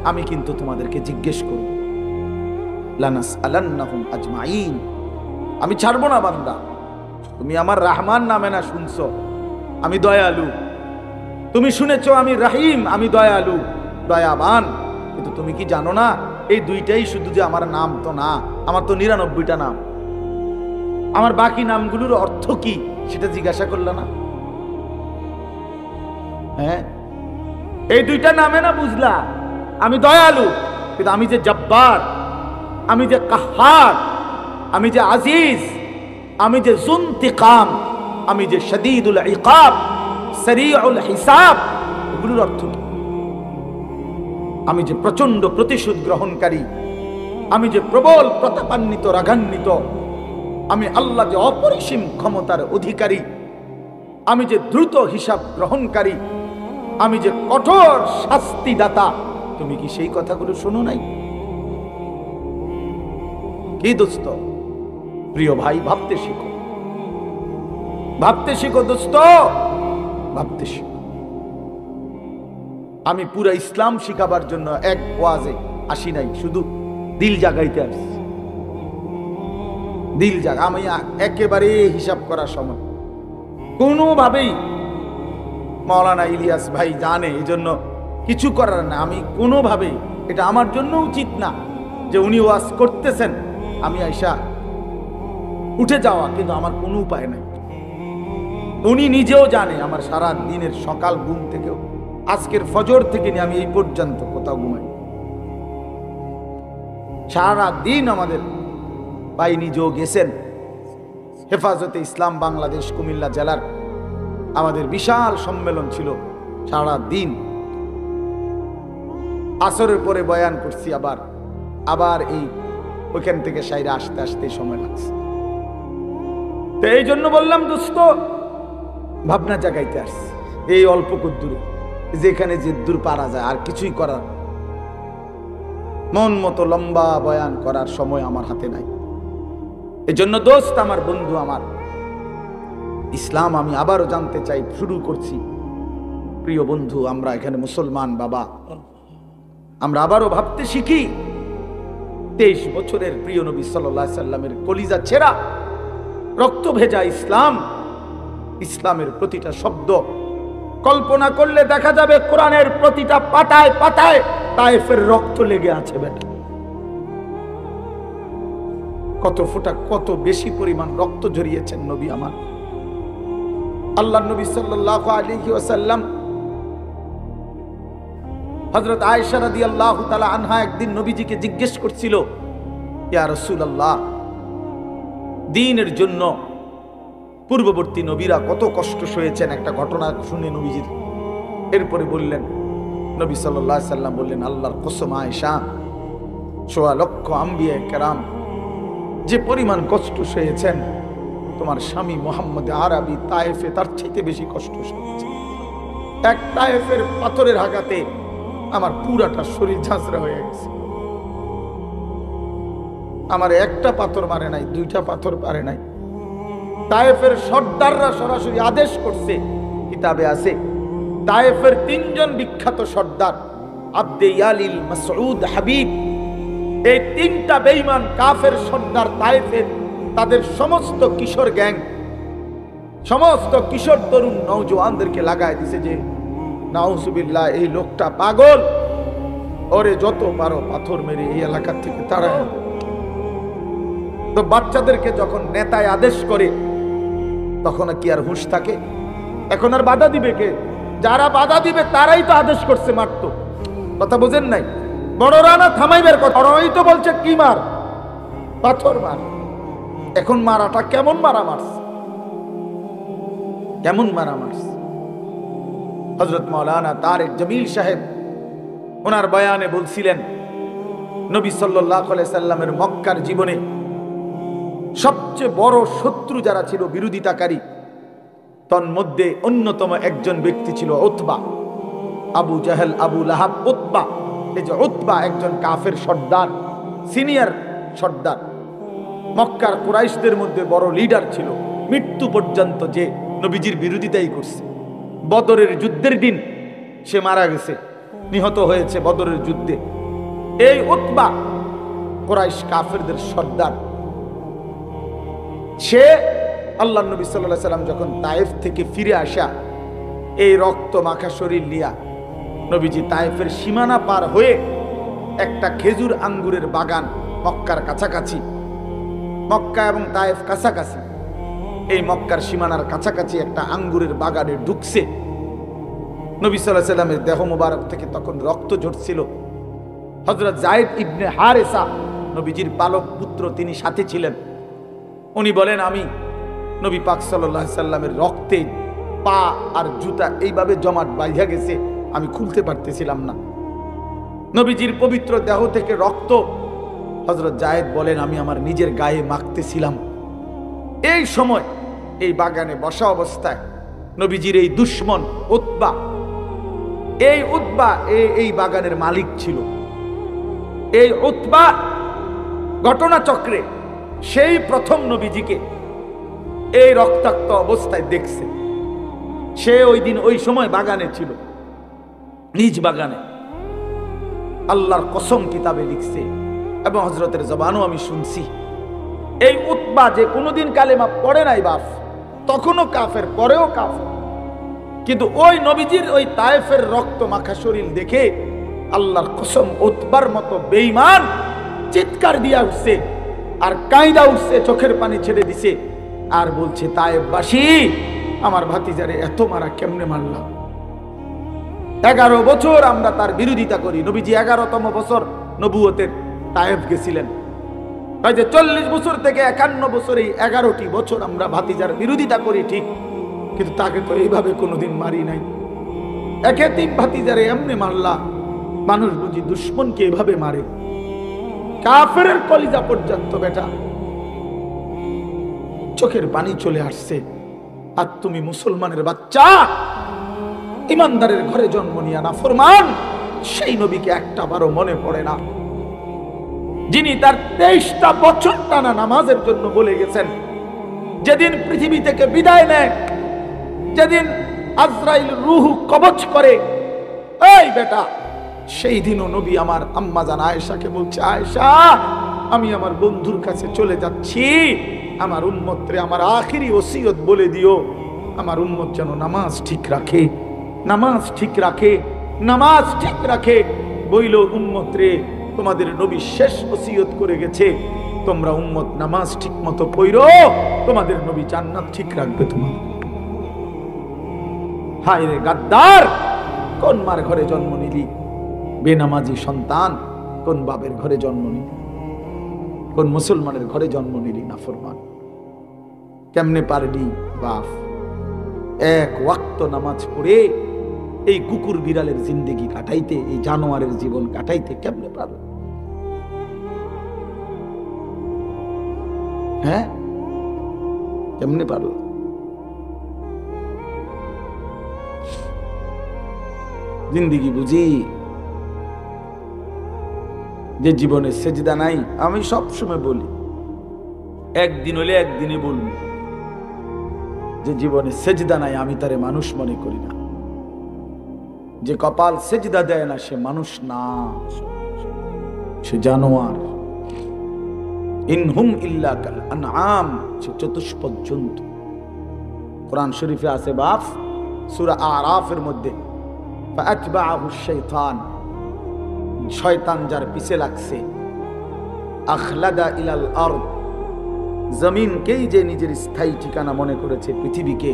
আমি কিন্তু তোমাদেরকে জিজ্ঞেস করব। লানাসআলান্নাহুম আজমাইন, আমি ছাড়বো না বান্দা। তুমি আমার রহমান নামে না শুনছো, আমি দয়ালু। তুমি শুনেছো আমি রহিম, আমি দয়ালু দয়াবান। কিন্তু তুমি কি জানো না এই দুইটাই শুধু যে আমার নাম তো না, আমার তো ৯৯টা নাম। আমার বাকি নামগুলোর অর্থ কি সেটা জিজ্ঞাসা করলে না? হ্যাঁ, এই দুইটা নামে না বুঝলা আমি দয়ালু, কিন্তু আমি যে জব্বার, আমি যে কাহ্হার, আমি যে আজিজ, আমি যে যুনতিকাম, আমি যে শদীদুল ইকাব, সরিউল হিসাব, এগুলোর অর্থ কি? আমি যে প্রচন্ড প্রতিশোধ গ্রহণকারী, আমি যে প্রবল প্রতাপান্বিত রাগান্বিত, আমি আল্লাহ যে অপরিসীম ক্ষমতার অধিকারী, আমি যে দ্রুত হিসাব গ্রহণকারী, আমি যে কঠোর শাস্তিদাতা, তুমি কি সেই কথাগুলো শোনো নাই? কি দোস্ত, প্রিয় ভাই, ভাবতে শিখো, ভাবতে শিখো দোস্ত, ভাবতে শিখো। আমি পুরো ইসলাম শিখাবার জন্য এক ওয়াজে আসি নাই, শুধু দিল জাগাইতে আসছি। দিল জাগা, আমি একেবারে হিসাব করার সময় কোনোভাবেই, মাওলানা ইলিয়াস ভাই জানে, এই জন্য কিছু করার না, আমি কোনোভাবেই, এটা আমার জন্য উচিত না যে উনি ওয়াজ করতেছেন আমি আইসা উঠে যাওয়া, কিন্তু আমার কোনো উপায় নাই। উনি নিজেও জানে আমার সারা দিনের সকাল ঘুম থেকেও, আজকের ফজর থেকে নিয়ে আমি এই পর্যন্ত কোথাও ঘুমাই, সারা দিন আমাদের ভাই নিজেও গেছেন হেফাজতে ইসলাম বাংলাদেশ কুমিল্লা জেলার, আমাদের বিশাল সম্মেলন ছিল, সারা দিন আসরের পরে বয়ান করছি, আবার এই ওইখান থেকে সাইরে আসতে আসতে সময় লাগছে। তো এই জন্য বললাম দোস্ত, ভাবনা জাগাইতে আসছি এই অল্প দূরে, যেখানে যে দূর পারা যায়, আর কিছুই করার, মন মতো লম্বা বয়ান করার সময় আমার হাতে নাই। এই জন্য দোস্ত, আমার বন্ধু, আমার ইসলাম আমি আবারও জানতে চাই, শুরু করছি। প্রিয় বন্ধু, আমরা এখানে মুসলমান বাবা, আমরা আবারও ভাবতে শিখি 23 বছরের প্রিয় নবী সাল্লাল্লাহু আলাইহি সাল্লামের কলিজা ছেঁড়া রক্ত ভেজা ইসলাম, ইসলামের প্রতিটা শব্দ কল্পনা করলে দেখা যাবে কোরআনের প্রতিটা পাতায় পাতায় তায়েফের রক্ত লেগে আছে। বেটা, কত ফোঁটা, কত বেশি পরিমাণ রক্ত ঝরিয়েছেন নবী আমার। আল্লাহর নবী সাল্লাল্লাহু আলাইহি ওয়াসাল্লাম, হযরত আয়েশা রাদিয়াল্লাহু তাআলা আনহা একদিন নবীজিকে জিজ্ঞেস করছিল, ইয়া রাসূলুল্লাহ, দ্বীনের জন্য পূর্ববর্তী নবীরা কত কষ্ট সয়েছেন একটা ঘটনা শুনে নবীজির। এরপরে বললেন, নবী সাল্লাল্লাহু আলাইহি সাল্লাম বললেন, আল্লাহর কসম আয়েশা, ১৬ লক্ষ আম্বিয়া কেরাম যে পরিমাণ কষ্ট সয়েছেন, তোমার স্বামী মুহাম্মদ আরবি তায়েফে তার চাইতে বেশি কষ্ট সয়েছে। এক তায়েফের পাথরের আঘাতে আমার পুরাটা শরীর ঝাঁঝরা হয়ে গেছে। আমার একটা পাথর মারে নাই, দুইটা পাথর মারে নাই। তায়েফের সর্দাররা সরাসরি আদেশ করছে, কিতাবে আছে, তায়েফের ৩ জন বিখ্যাত সর্দার আব্দে ইয়ালিল, মাসউদ, হাবিব, এই ৩টা বেঈমান কাফের সর্দার তায়েফের তাদের সমস্ত কিশোর গ্যাং, সমস্ত কিশোর তরুণ নওজওয়ানদেরকে লাগায় দিছে যে নাউজুবিল্লাহ, এই লোকটা পাগল, ওরে যত পারো পাথর মেরে এই এলাকা থেকে তাড়ায়। তো বাচ্চাদেরকে যখন নেতায় আদেশ করে তখন কি আর হুঁশ থাকে? এখন আর বাধা দিবে কে? যারা বাধা দিবে তারাই তো আদেশ করছে মারতো। কথা বোঝেন নাই? বড়রা না থামাইবের কথা, ওরাই তো বলছে কি মার, পাথর মার। এখন মারাটা কেমন মারা মারছে, কেমন মারা মারছে। হযরত মাওলানা তারেক জমিল সাহেব ওনার বয়ানে বলছিলেন, নবী সাল্লাল্লাহু আলাইহি সাল্লামের মক্কার জীবনে সবচেয়ে বড় শত্রু যারা ছিল, বিরোধিতাকারী, তন্মধ্যে অন্যতম একজন ব্যক্তি ছিল উতবা, আবু জাহেল, আবু লাহাব, উতবা। এই যে উতবা একজন কাফের সর্দার, সিনিয়র সর্দার, মক্কার কুরাইশদের মধ্যে বড় লিডার ছিল, মৃত্যু পর্যন্ত যে নবীজির বিরোধিতাই করছে। বদরের যুদ্ধের দিন সে মারা গেছে, নিহত হয়েছে বদরের যুদ্ধে। এই উতবা কুরাইশ কাফেরদের সর্দার। সে আল্লাহ নবী সাল্লাল্লাহু আলাইহি সাল্লাম যখন তায়েফ থেকে ফিরে আসা, এই রক্ত মাখা শরীর নিয়া নবীজি তায়েফের সীমানা পার হয়ে একটা খেজুর আঙ্গুরের বাগান, মক্কার কাছাকাছি, মক্কা এবং তায়েফ কাছাকাছি, এই মক্কার সীমানার কাছাকাছি একটা আঙ্গুরের বাগানে ঢুকছে। নবী সাল্লাল্লাহু আলাইহি সাল্লামের দেহ মুবারক থেকে তখন রক্ত ঝরছিল। হযরত যায়েদ ইবনে হারেসা, নবীজির পালক পুত্র, তিনি সাথে ছিলেন। উনি বলেন, আমি নবী পাক সাল্লাল্লাহু আলাইহি সাল্লামের রক্তে পা আর জুতা এইভাবে জমাট বাঁধা গেছে, আমি খুলতে পারতেছিলাম না। নবীজির পবিত্র দেহ থেকে রক্ত, হযরত যায়েদ বলেন, আমি আমার নিজের গায়ে মাখতেছিলাম। এই সময় এই বাগানে বসা অবস্থায় নবীজির এই দুশমন উতবা, এই উতবা এই বাগানের মালিক ছিল। এই উতবা ঘটনাচক্রে সেই প্রথম নবীজিকে এই রক্তাক্ত অবস্থায় দেখছে। সে ওই দিন ওই সময় বাগানে ছিল, নিজ বাগানে। আল্লাহর কসম কিতাবে লিখছে এবং হযরতের জবানও আমি শুনছি, এই উতবা যে কোনোদিন কালেমা পড়ে নাই বাপ, তখনও কাফের, পরেও কাফের, কিন্তু ওই নবীজির ওই তায়েফের রক্ত মাখা শরীর দেখে আল্লাহর কসম উতবার মতো বেঈমান চিৎকার দিয়া উঠছে আর কাঁইদা উঠছে, চোখের পানি ছেড়ে দিছে আর বলছে, তায়েফবাসী, আমার ভাতিজারে এত মারা কেমনে মারলাম? 11 বছর আমরা তার বিরোধিতা করি। নবীজি 11তম বছর নবুয়তের তায়েফ গেছিলেন। তাই যে 40 বছর থেকে 51 বছর, এই 11টি বছর আমরা ভাতিজার বিরোধিতা করি ঠিক, কিন্তু তাকে তো এইভাবে কোনোদিন মারি নাই। একে 3 ভাতিজারে এমনি মারলা, মানুষ বুঝি দুশ্মনকে এভাবে মারে? কাফেরের কলিজা পর্যন্ত বেটা চোখের পানি চলে আসছে। আর তুমি মুসলমানের বাচ্চা, ইমানদারের ঘরে জন্ম নিয়া নাফরমান, সেই নবীকে একটা বারও মনে পড়ে না, যিনি তার 23টা বছর টানা নামাজের জন্য বলে গেছেন। যেদিন পৃথিবী থেকে বিদায় নেয়, যেদিন আজরাইল রূহ কবজ করে, এই বেটা, সেই দিনও নবী আমার আম্মা জান আয়েশাকে বলছে, আয়েশা, আমি আমার বন্ধুর কাছে চলে যাচ্ছি, আমার উম্মতরে আমার আখিরি ওসিয়ত বলে দিও, আমার উম্মত যেন নামাজ ঠিক রাখে, নামাজ ঠিক রাখে, নামাজ ঠিক রাখে। বইল, উম্মত রে, তোমাদের নবী শেষ ওসিয়ত করে গেছে, তোমরা উম্মত নামাজ ঠিক মতো পড়ো, তোমাদের নবী জান্নাত ঠিক রাখবে তোমার। হায় রে গাদ্দার, কোন মার ঘরে জন্ম নিলি? বেনামাজি সন্তান, কোন বাবের ঘরে জন্ম নিলি? কোন মুসলমানের ঘরে জন্ম নিলি? নাফরমান। কেমনে পারলি বাপ? এক ওয়াক্ত নামাজ পড়ে এই কুকুর বিড়ালের জিন্দেগি কাটাইতে, এই জানোয়ারের জীবন কাটাইতে কেমনে পারল? হ্যাঁ, কেমনে পারল? জিন্দেগি বুঝি যে জীবনে সেজদা নাই। আমি সব সময় বলি, একদিন হলে একদিনে বলবো, যে জীবনে সেজদা নাই আমি তারে মানুষ মনে করি না। যে কপাল সেজদা দেয় না সে মানুষ না, সে জানোয়ার। ইনহুম ইল্লা কাল আনআম, সে চতুষ্পদ জন্তু। কোরআন শরীফে আছে বাপ, সূরা আরাফের মধ্যে, ফাআতবাআহু শাইতান, শয়তান যার পিছে লাগছে, আখলাদা ইলাল আরদ, জমিনকেই যে নিজের স্থায়ী ঠিকানা মনে করেছে, পৃথিবীকে,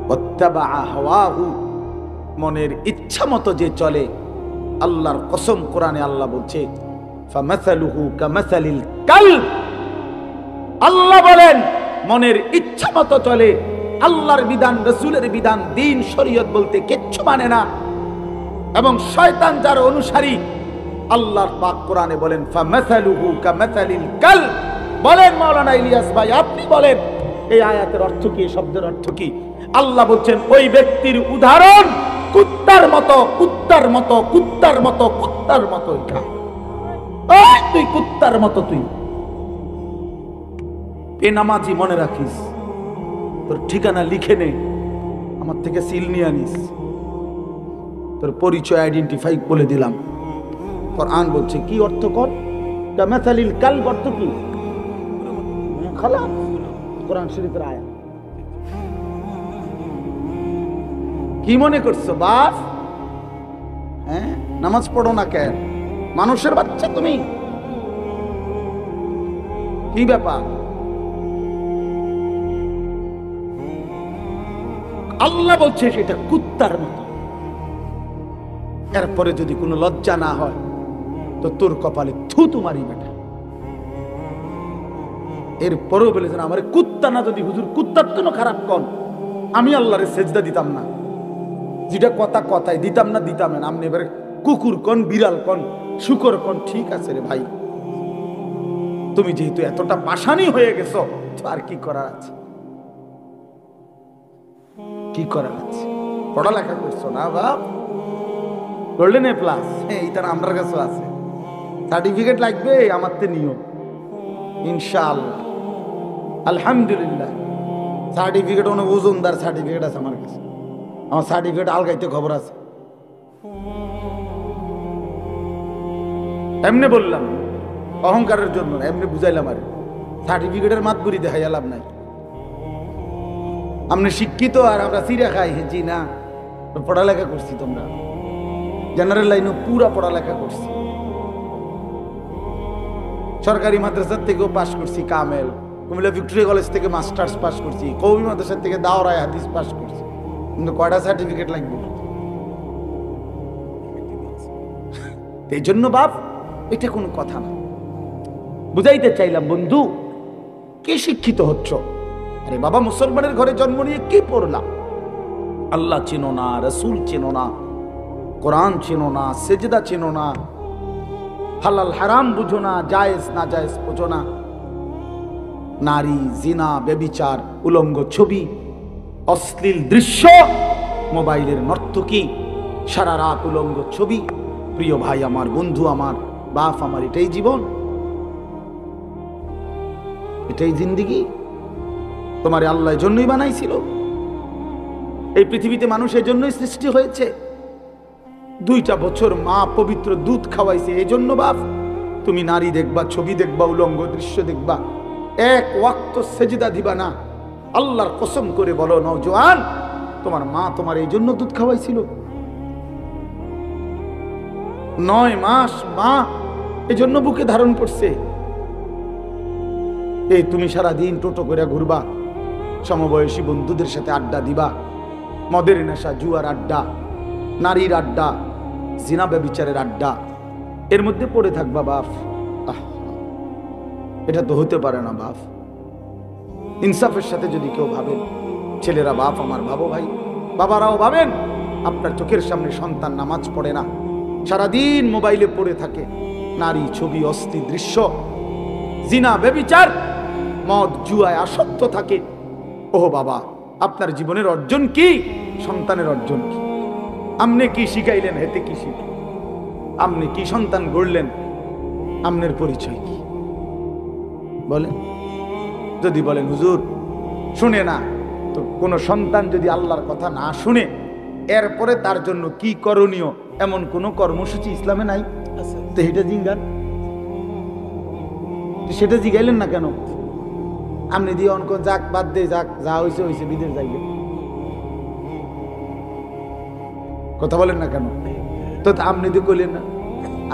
ওয়াত্তাবাআ হাওয়াহু, মনের ইচ্ছা মতো যে চলে। আল্লাহর কসম, কোরআনে আল্লাহ বলছে ফামাসালুহু কামাসালিল কালব, আল্লাহ বলেন মনের ইচ্ছা মতো চলে, আল্লাহর বিধান, রাসূলের বিধান, দ্বীন, শরীয়ত বলতে কিচ্ছু মানে না। এবং শয়তান যার অনুসারী, আল্লাহর পাক কোরআনে বলেন ফামাসালুহু কামাসালিল কালব। বলেন মাওলানা ইলিয়াস ভাই, আপনি বলেন এই আয়াতের অর্থ কি, এই শব্দের অর্থ কি? আল্লাহ বলছেন ওই ব্যক্তির উদাহরণ কুত্তার মতো, কুত্তার মতো, কুত্তার মতো, কুত্তার মতো। তুই কুত্তার মতো, তুই বেনামাজি মনে রাখিস, তোর ঠিকানা লিখে নে, আমার থেকে সিল নিয়ে আনিস, তোর পরিচয় আইডেন্টিফাই বলে দিলাম। কোরআন বলছে কি অর্থ কর, কামাসালিল কালব অর্থ কি? খালাস, কোরআন শরীফের আয়াত। কি মনে করছো বাপ? হ্যাঁ, নামাজ পড়ো না কেন? মানুষের বাচ্চা তুমি, কি ব্যাপার? আল্লাহ বলছে সেটা কুত্তার মতো। এরপরে যদি কোনো লজ্জা না হয় তো তোর কপালে থুতু মারি বেটা। এরপরেও বলেছেন আমার কুত্তা না, যদি হুজুর কুত্তার জন্য খারাপ কন, আমি আল্লাহরে সেজদা দিতাম না। যেটা কথা কথাই দিতাম না, দিতাম না। আপনি এবারে কুকুর কন, বিড়াল কন, শুকর কন, ঠিক আছে রে ভাই, তুমি যেহেতু এতটা পাষাণী হয়ে গেছো, তো আর কি করার আছে? কি করার আছে? পড়ালেখা করছো না বাপ, গোল্ডেন এ প্লাস, এইটার আমার কাছে আছে, সার্টিফিকেট লাগবে আমার তে নিও ইনশাআল্লাহ। আলহামদুলিল্লাহ, সার্টিফিকেট অনেক ওজনদার সার্টিফিকেট আছে আমার কাছে। আমার সার্টিফিকেট আলগাইতে খবর আছে। এমনি বললাম অহংকারের জন্য, এমনি বুঝাইলাম। আর সার্টিফিকেটের মাত বুড়ি দেখাই লাভ নাই। আপনি শিক্ষিত আর আমরা চিড়া খাই, জি না, পড়ালেখা করছি, তোমরা জেনারেল লাইনে পুরা পড়ালেখা করছি, সরকারি মাদ্রাসার থেকেও পাশ করছি, কামেল, কুমিল্লা ভিক্টোরিয়া কলেজ থেকে মাস্টার্স পাশ করছি, কওমি মাদ্রাসার থেকে দাওরায়ে হাদিস পাশ করছি। কিন্তু কয়টা সার্টিফিকেট লাগবে? এই জন্য বাপ, এটা কোনো কথা না। বুঝাইতে চাইলাম বন্ধু, কে শিক্ষিত হচ্ছ? আরে বাবা, মুসলমানের ঘরে জন্ম নিয়ে কি পড়লাম? আল্লাহ চেনো না, রসুল চেনো না, কোরআন চেনো না, সেজদা চেনো না, হালাল হারাম বুঝো না, জায়েজ না জায়েজ বুঝো না। নারী, জিনা, ব্যভিচার, উলঙ্গ ছবি, অশ্লীল দৃশ্য, মোবাইলের নর্তকী, সারা রাত উলঙ্গ ছবি। প্রিয় ভাই আমার, বন্ধু আমার, বাপ আমার, এটাই জীবন, এটাই জিন্দেগি। তোমার আল্লাহ জন্যই বানাইছিল। এই পৃথিবীতে মানুষের জন্যই সৃষ্টি হয়েছে। 2টা বছর মা পবিত্র দুধ খাওয়াইছে এই জন্য বাপ। তুমি নারী দেখবা, ছবি দেখবা, উলঙ্গ দৃশ্য দেখবা, এক ওয়াক্ত সেজদা দিবা না। আল্লাহর কসম করে বলো নওজোয়ান, তোমার মা তোমার এই জন্য দুধ খাওয়াইছিল। 9 মাস মা এই জন্য বুকে ধারণ করছে। এই তুমি সারা দিন টোটো করে ঘুরবা, সমবয়সী বন্ধুদের সাথে আড্ডা দিবা, মদের নেশা, জুয়ার আড্ডা, নারীর আড্ডা, জিনা ব্যভিচারের আড্ডা, এর মধ্যে পড়ে থাকবা বাপ। এটা তো হতে পারে না বাপ। ইনসাফের সাথে যদি কেউ ভাবেন, ছেলেরা বাপ আমার ভাবো ভাই, বাবারাও ভাবেন, আপনার চোখের সামনে সন্তান নামাজ পড়ে না, সারাদিন মোবাইলে পড়ে থাকে, নারী ছবি অস্থির দৃশ্য, জিনা ব্যভিচার, মদ জুয়ায় আসক্ত থাকে। ওহ বাবা, আপনার জীবনের অর্জন কি? সন্তানের অর্জন কি? আপনি কি শিখাইলেন? হেতে কি শিখলেন? আপনি কি সন্তান গড়লেন? আপনার পরিচয় কি বলেন? যদি বলেন হুজুর শুনে না, তো কোন সন্তান যদি আল্লাহর কথা না শুনে, এরপরে তার জন্য কি করণীয় এমন কোন কর্মসূচি ইসলামে নাই। তো এটা জিজ্ঞান, সেটা জিগাইলেন না কেন? আপনি দিয়ে অনক যাক, বাদ দে, যাক, যা হয়েছে হয়েছে, বিদেশ যাইবে, কথা বলেন না কেন? তো আপনি দিয়ে কইলেন না,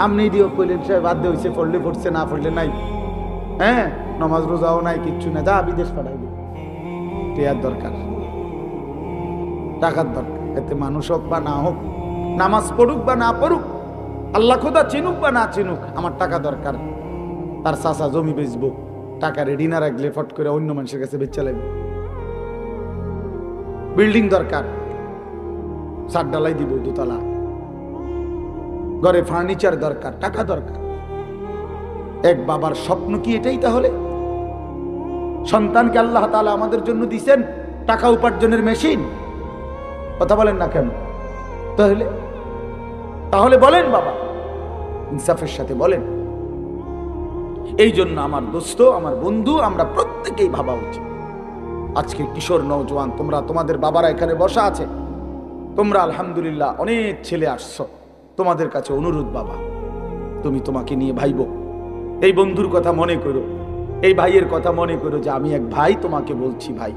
আপনি দিয়েও কইলেন সে বাদ দে, হয়েছে, পড়লে পড়ছে, না পড়লে নাই, হ্যাঁ নমাজ রোজাও নাই, কিচ্ছু না, যা বিদেশ পাঠাইবে। টিয়ার দরকার, টাকার দরকার, এতে মানুষ হোক বা না হোক, নামাজ পড়ুক বা না পড়ুক, আল্লাহ খোদা চিনুক বা না চিনুক, আমার টাকা দরকার। তার চাচা জমি বেচবো, টাকা রেডি না রাখলে ফট করে অন্য মানুষের কাছে বেচা লাগবে। বিল্ডিং দরকার, ছাদ ঢালাই দিব দোতলা, ঘরে ফার্নিচার দরকার, টাকা দরকার। এক বাবার স্বপ্ন কি এটাই? তাহলে সন্তানকে আল্লাহ তাআলা আমাদের জন্য দিয়েছেন টাকা উপার্জনের মেশিন, কথা বলেন না কেন? তাহলে বলেন বাবা, ইনসাফের সাথে বলেন। এই জন্য আমার দোস্ত, আমার বন্ধু, আমরা প্রত্যেকেই ভাবা উচিত। আজকে কিশোর নওজোয়ান তোমরা, তোমাদের বাবারা এখানে বসা আছে, তোমরা আলহামদুলিল্লাহ অনেক ছেলে আসছো, তোমাদের কাছে অনুরোধ বাবা, তুমি তোমাকে নিয়ে ভাইবো, এই বন্ধুর কথা মনে করো, এই ভাইয়ের কথা মনে করো যে আমি এক ভাই তোমাকে বলছি, ভাই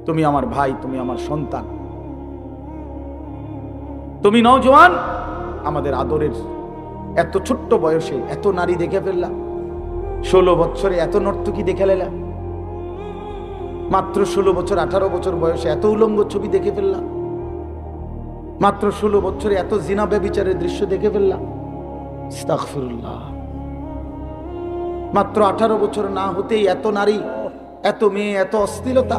তুমি আমার ভাই, তুমি আমার সন্তান, তুমি নওজোয়ান আমাদের আদরের। এত ছোট্ট বয়সে এত নারী দেখে ফেললাম, 16 বছরে এত নর্তকী দেখে ফেললাম, মাত্র 16 বছর 18 বছর বয়সে এত উলঙ্গ ছবি দেখে ফেললাম, মাত্র 16 বছরে এত জিনা ব্যভিচারের দৃশ্য দেখে ফেললাম। আস্তাগফিরুল্লাহ। মাত্র 18 বছর না হতেই এত নারী, এত মেয়ে, এত অশ্লীলতা।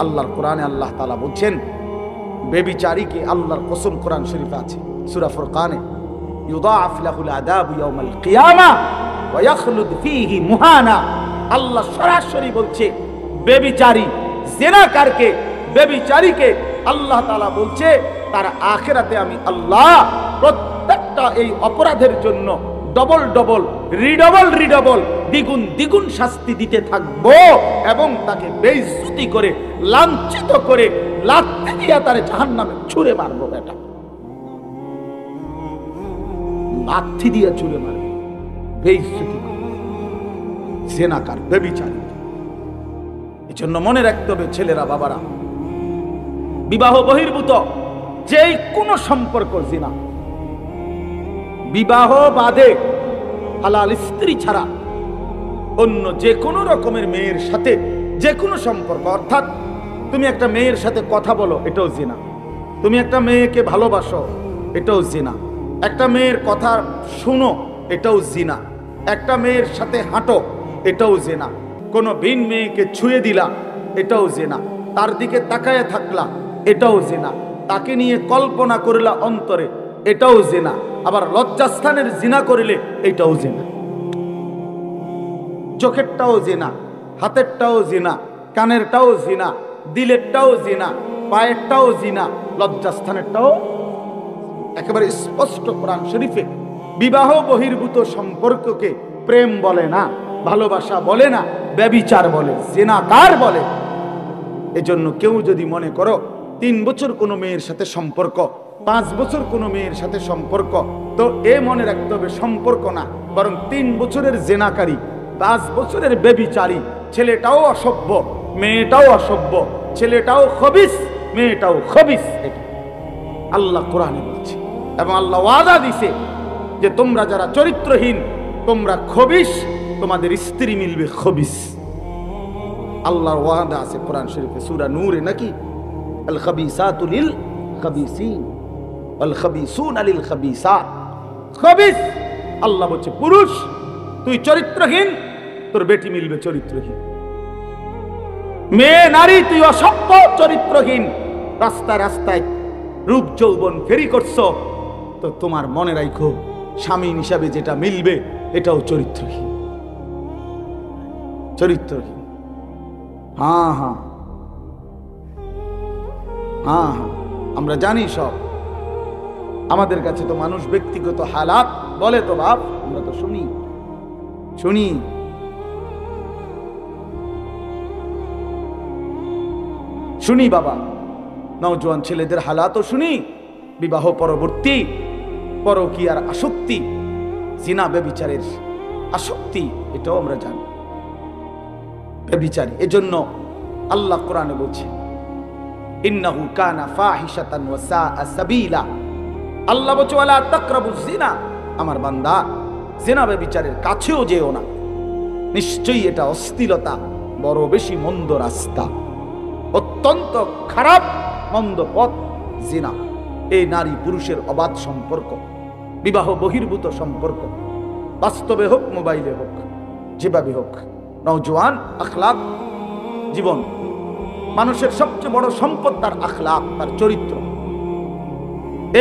আল্লাহর কোরআনে আল্লাহ তাআলা বলছেন ব্যভিচারীকে, আল্লাহর কসম কোরআন শরীফে আছে সূরা ফুরকানে, ইউদাআফ লাহুল আযাবু ইয়াউমাল কিয়ামা ওয়া ইয়াখলুদ ফীহি মুহানা। আল্লাহ সরাসরি বলছে ব্যভিচারী, জিনাকারকে, ব্যভিচারীকে আল্লাহ তাআলা বলছে তার আখিরাতে আমি আল্লাহ প্রত্যেকটা এই অপরাধের জন্য ডবল ডবল, রিডবল, দ্বিগুণ দ্বিগুণ শাস্তি দিতে থাকবো, এবং তাকে বেইজ্জতি করে, লাঞ্ছিত করে, লাথি দিয়া তারে জাহান্নামে ছুঁড়ে মারবো। বেটা, লাথি দিয়া ছুঁড়ে মারবো, বেইজ্জতি করে, জিনাকার, ব্যভিচারী। এজন্য মনে রাখতে হবে ছেলেরা, বাবারা, বিবাহ বহির্ভূত যে কোনো সম্পর্ক জিনা, বিবাহ বাদে হালাল স্ত্রী ছাড়া অন্য যে কোনো রকমের মেয়ের সাথে যে কোনো সম্পর্ক, অর্থাৎ তুমি একটা মেয়ের সাথে কথা বলো, এটাও জিনা। তুমি একটা মেয়েকে ভালোবাসো, এটাও জিনা। একটা মেয়ের কথা শুনো, এটাও জিনা। একটা মেয়ের সাথে হাঁটো, এটাও জিনা। কোনো ভিন মেয়েকে ছুঁয়ে দিলা, এটাও জিনা। তার দিকে তাকায় থাকলা, এটাও জিনা। তাকে নিয়ে কল্পনা করলা অন্তরে, এটাও জিনা। আবার লজ্জাস্থানের জিনা করিলে এটাও জিনা। চোখেরটাও জিনা, হাতেরটাও জিনা, কানেরটাও জিনা, দিলেরটাও জিনা, পায়েরটাও জিনা, লজ্জাস্থানেরটাও। একেবারে স্পষ্ট কোরআন শরীফে বিবাহ বহির্ভূত সম্পর্ককে প্রেম বলে না, ভালোবাসা বলে না, ব্যভিচার বলে, জিনাকার বলে। এজন্য কেউ যদি মনে করো 3 বছর কোনো মেয়ের সাথে সম্পর্ক, 5 বছর কোনো মেয়ের সাথে সম্পর্ক, তো এ মনে রাখতে হবে সম্পর্ক না, বরং 3 বছরের জিনাকারী, 5 বছরের ব্যভিচারী। ছেলেটাও অসভ্য, মেয়েটাও অসভ্য, ছেলেটাও খবিস, মেয়েটাও খবিস। এটা আল্লাহ কোরআনে বলছে, এবং আল্লাহ ওয়াদা দিছে যে তোমরা যারা চরিত্রহীন, তোমরা খবিস, তোমাদের স্ত্রী মিলবে খবিস। আল্লাহর ওয়াদা আছে কোরআন শরীফে, সূরা নূরে নাকি, আল খাবিসাতু লিল খাবিসিন ওয়াল খাবিসুনা লিল খাবিসাত। খবিস আল্লাহ বলছে পুরুষ তুই চরিত্রহীন, তোর বেটি মিলবে চরিত্রহীন। মেয়ে নারী তুই অসভ্য চরিত্রহীন, রাস্তায় রাস্তায় রূপ যৌবন ফেরি করছো, তো তোমার মনে রাখো স্বামী হিসাবে যেটা মিলবে এটাও চরিত্রহীন। চরিত্রহীন। হ্যাঁ হ্যাঁ হ্যাঁ হ্যাঁ, আমরা জানি সব। আমাদের কাছে তো মানুষ ব্যক্তিগত হালাত বলে, তো বাপ আমরা তো শুনি শুনি। শুনি বাবা, নওজোয়ান ছেলেদের হালাতও শুনি, বিবাহ পরবর্তী পরকীয়ার আসক্তি, জিনা ব্যভিচারের আসক্তি, এটাও আমরা জানি। ব্যভিচারী, এজন্য আল্লাহ কোরআনে বলছে ইন্নাহু কানা ফাহিশাতান ওয়া সাআ সাবিলা। আল্লাহ বলছে ওয়ালা তাকরাবুজ জিনা, আমার বান্দা জিনা ব্যভিচারের কাছেও যেও না, নিশ্চয়ই এটা অশ্লীলতা, বড় বেশি মন্দ রাস্তা, অত্যন্ত খারাপ মন্দ পথ জিনা। এই নারী পুরুষের অবাধ সম্পর্ক, বিবাহ বহির্ভূত সম্পর্ক, বাস্তবে হোক মোবাইলে হোক, যেভাবে হোক, নওজোয়ান আখলাক জীবন। মানুষের সবচেয়ে বড় সম্পদ তার আখলাক, তার চরিত্র।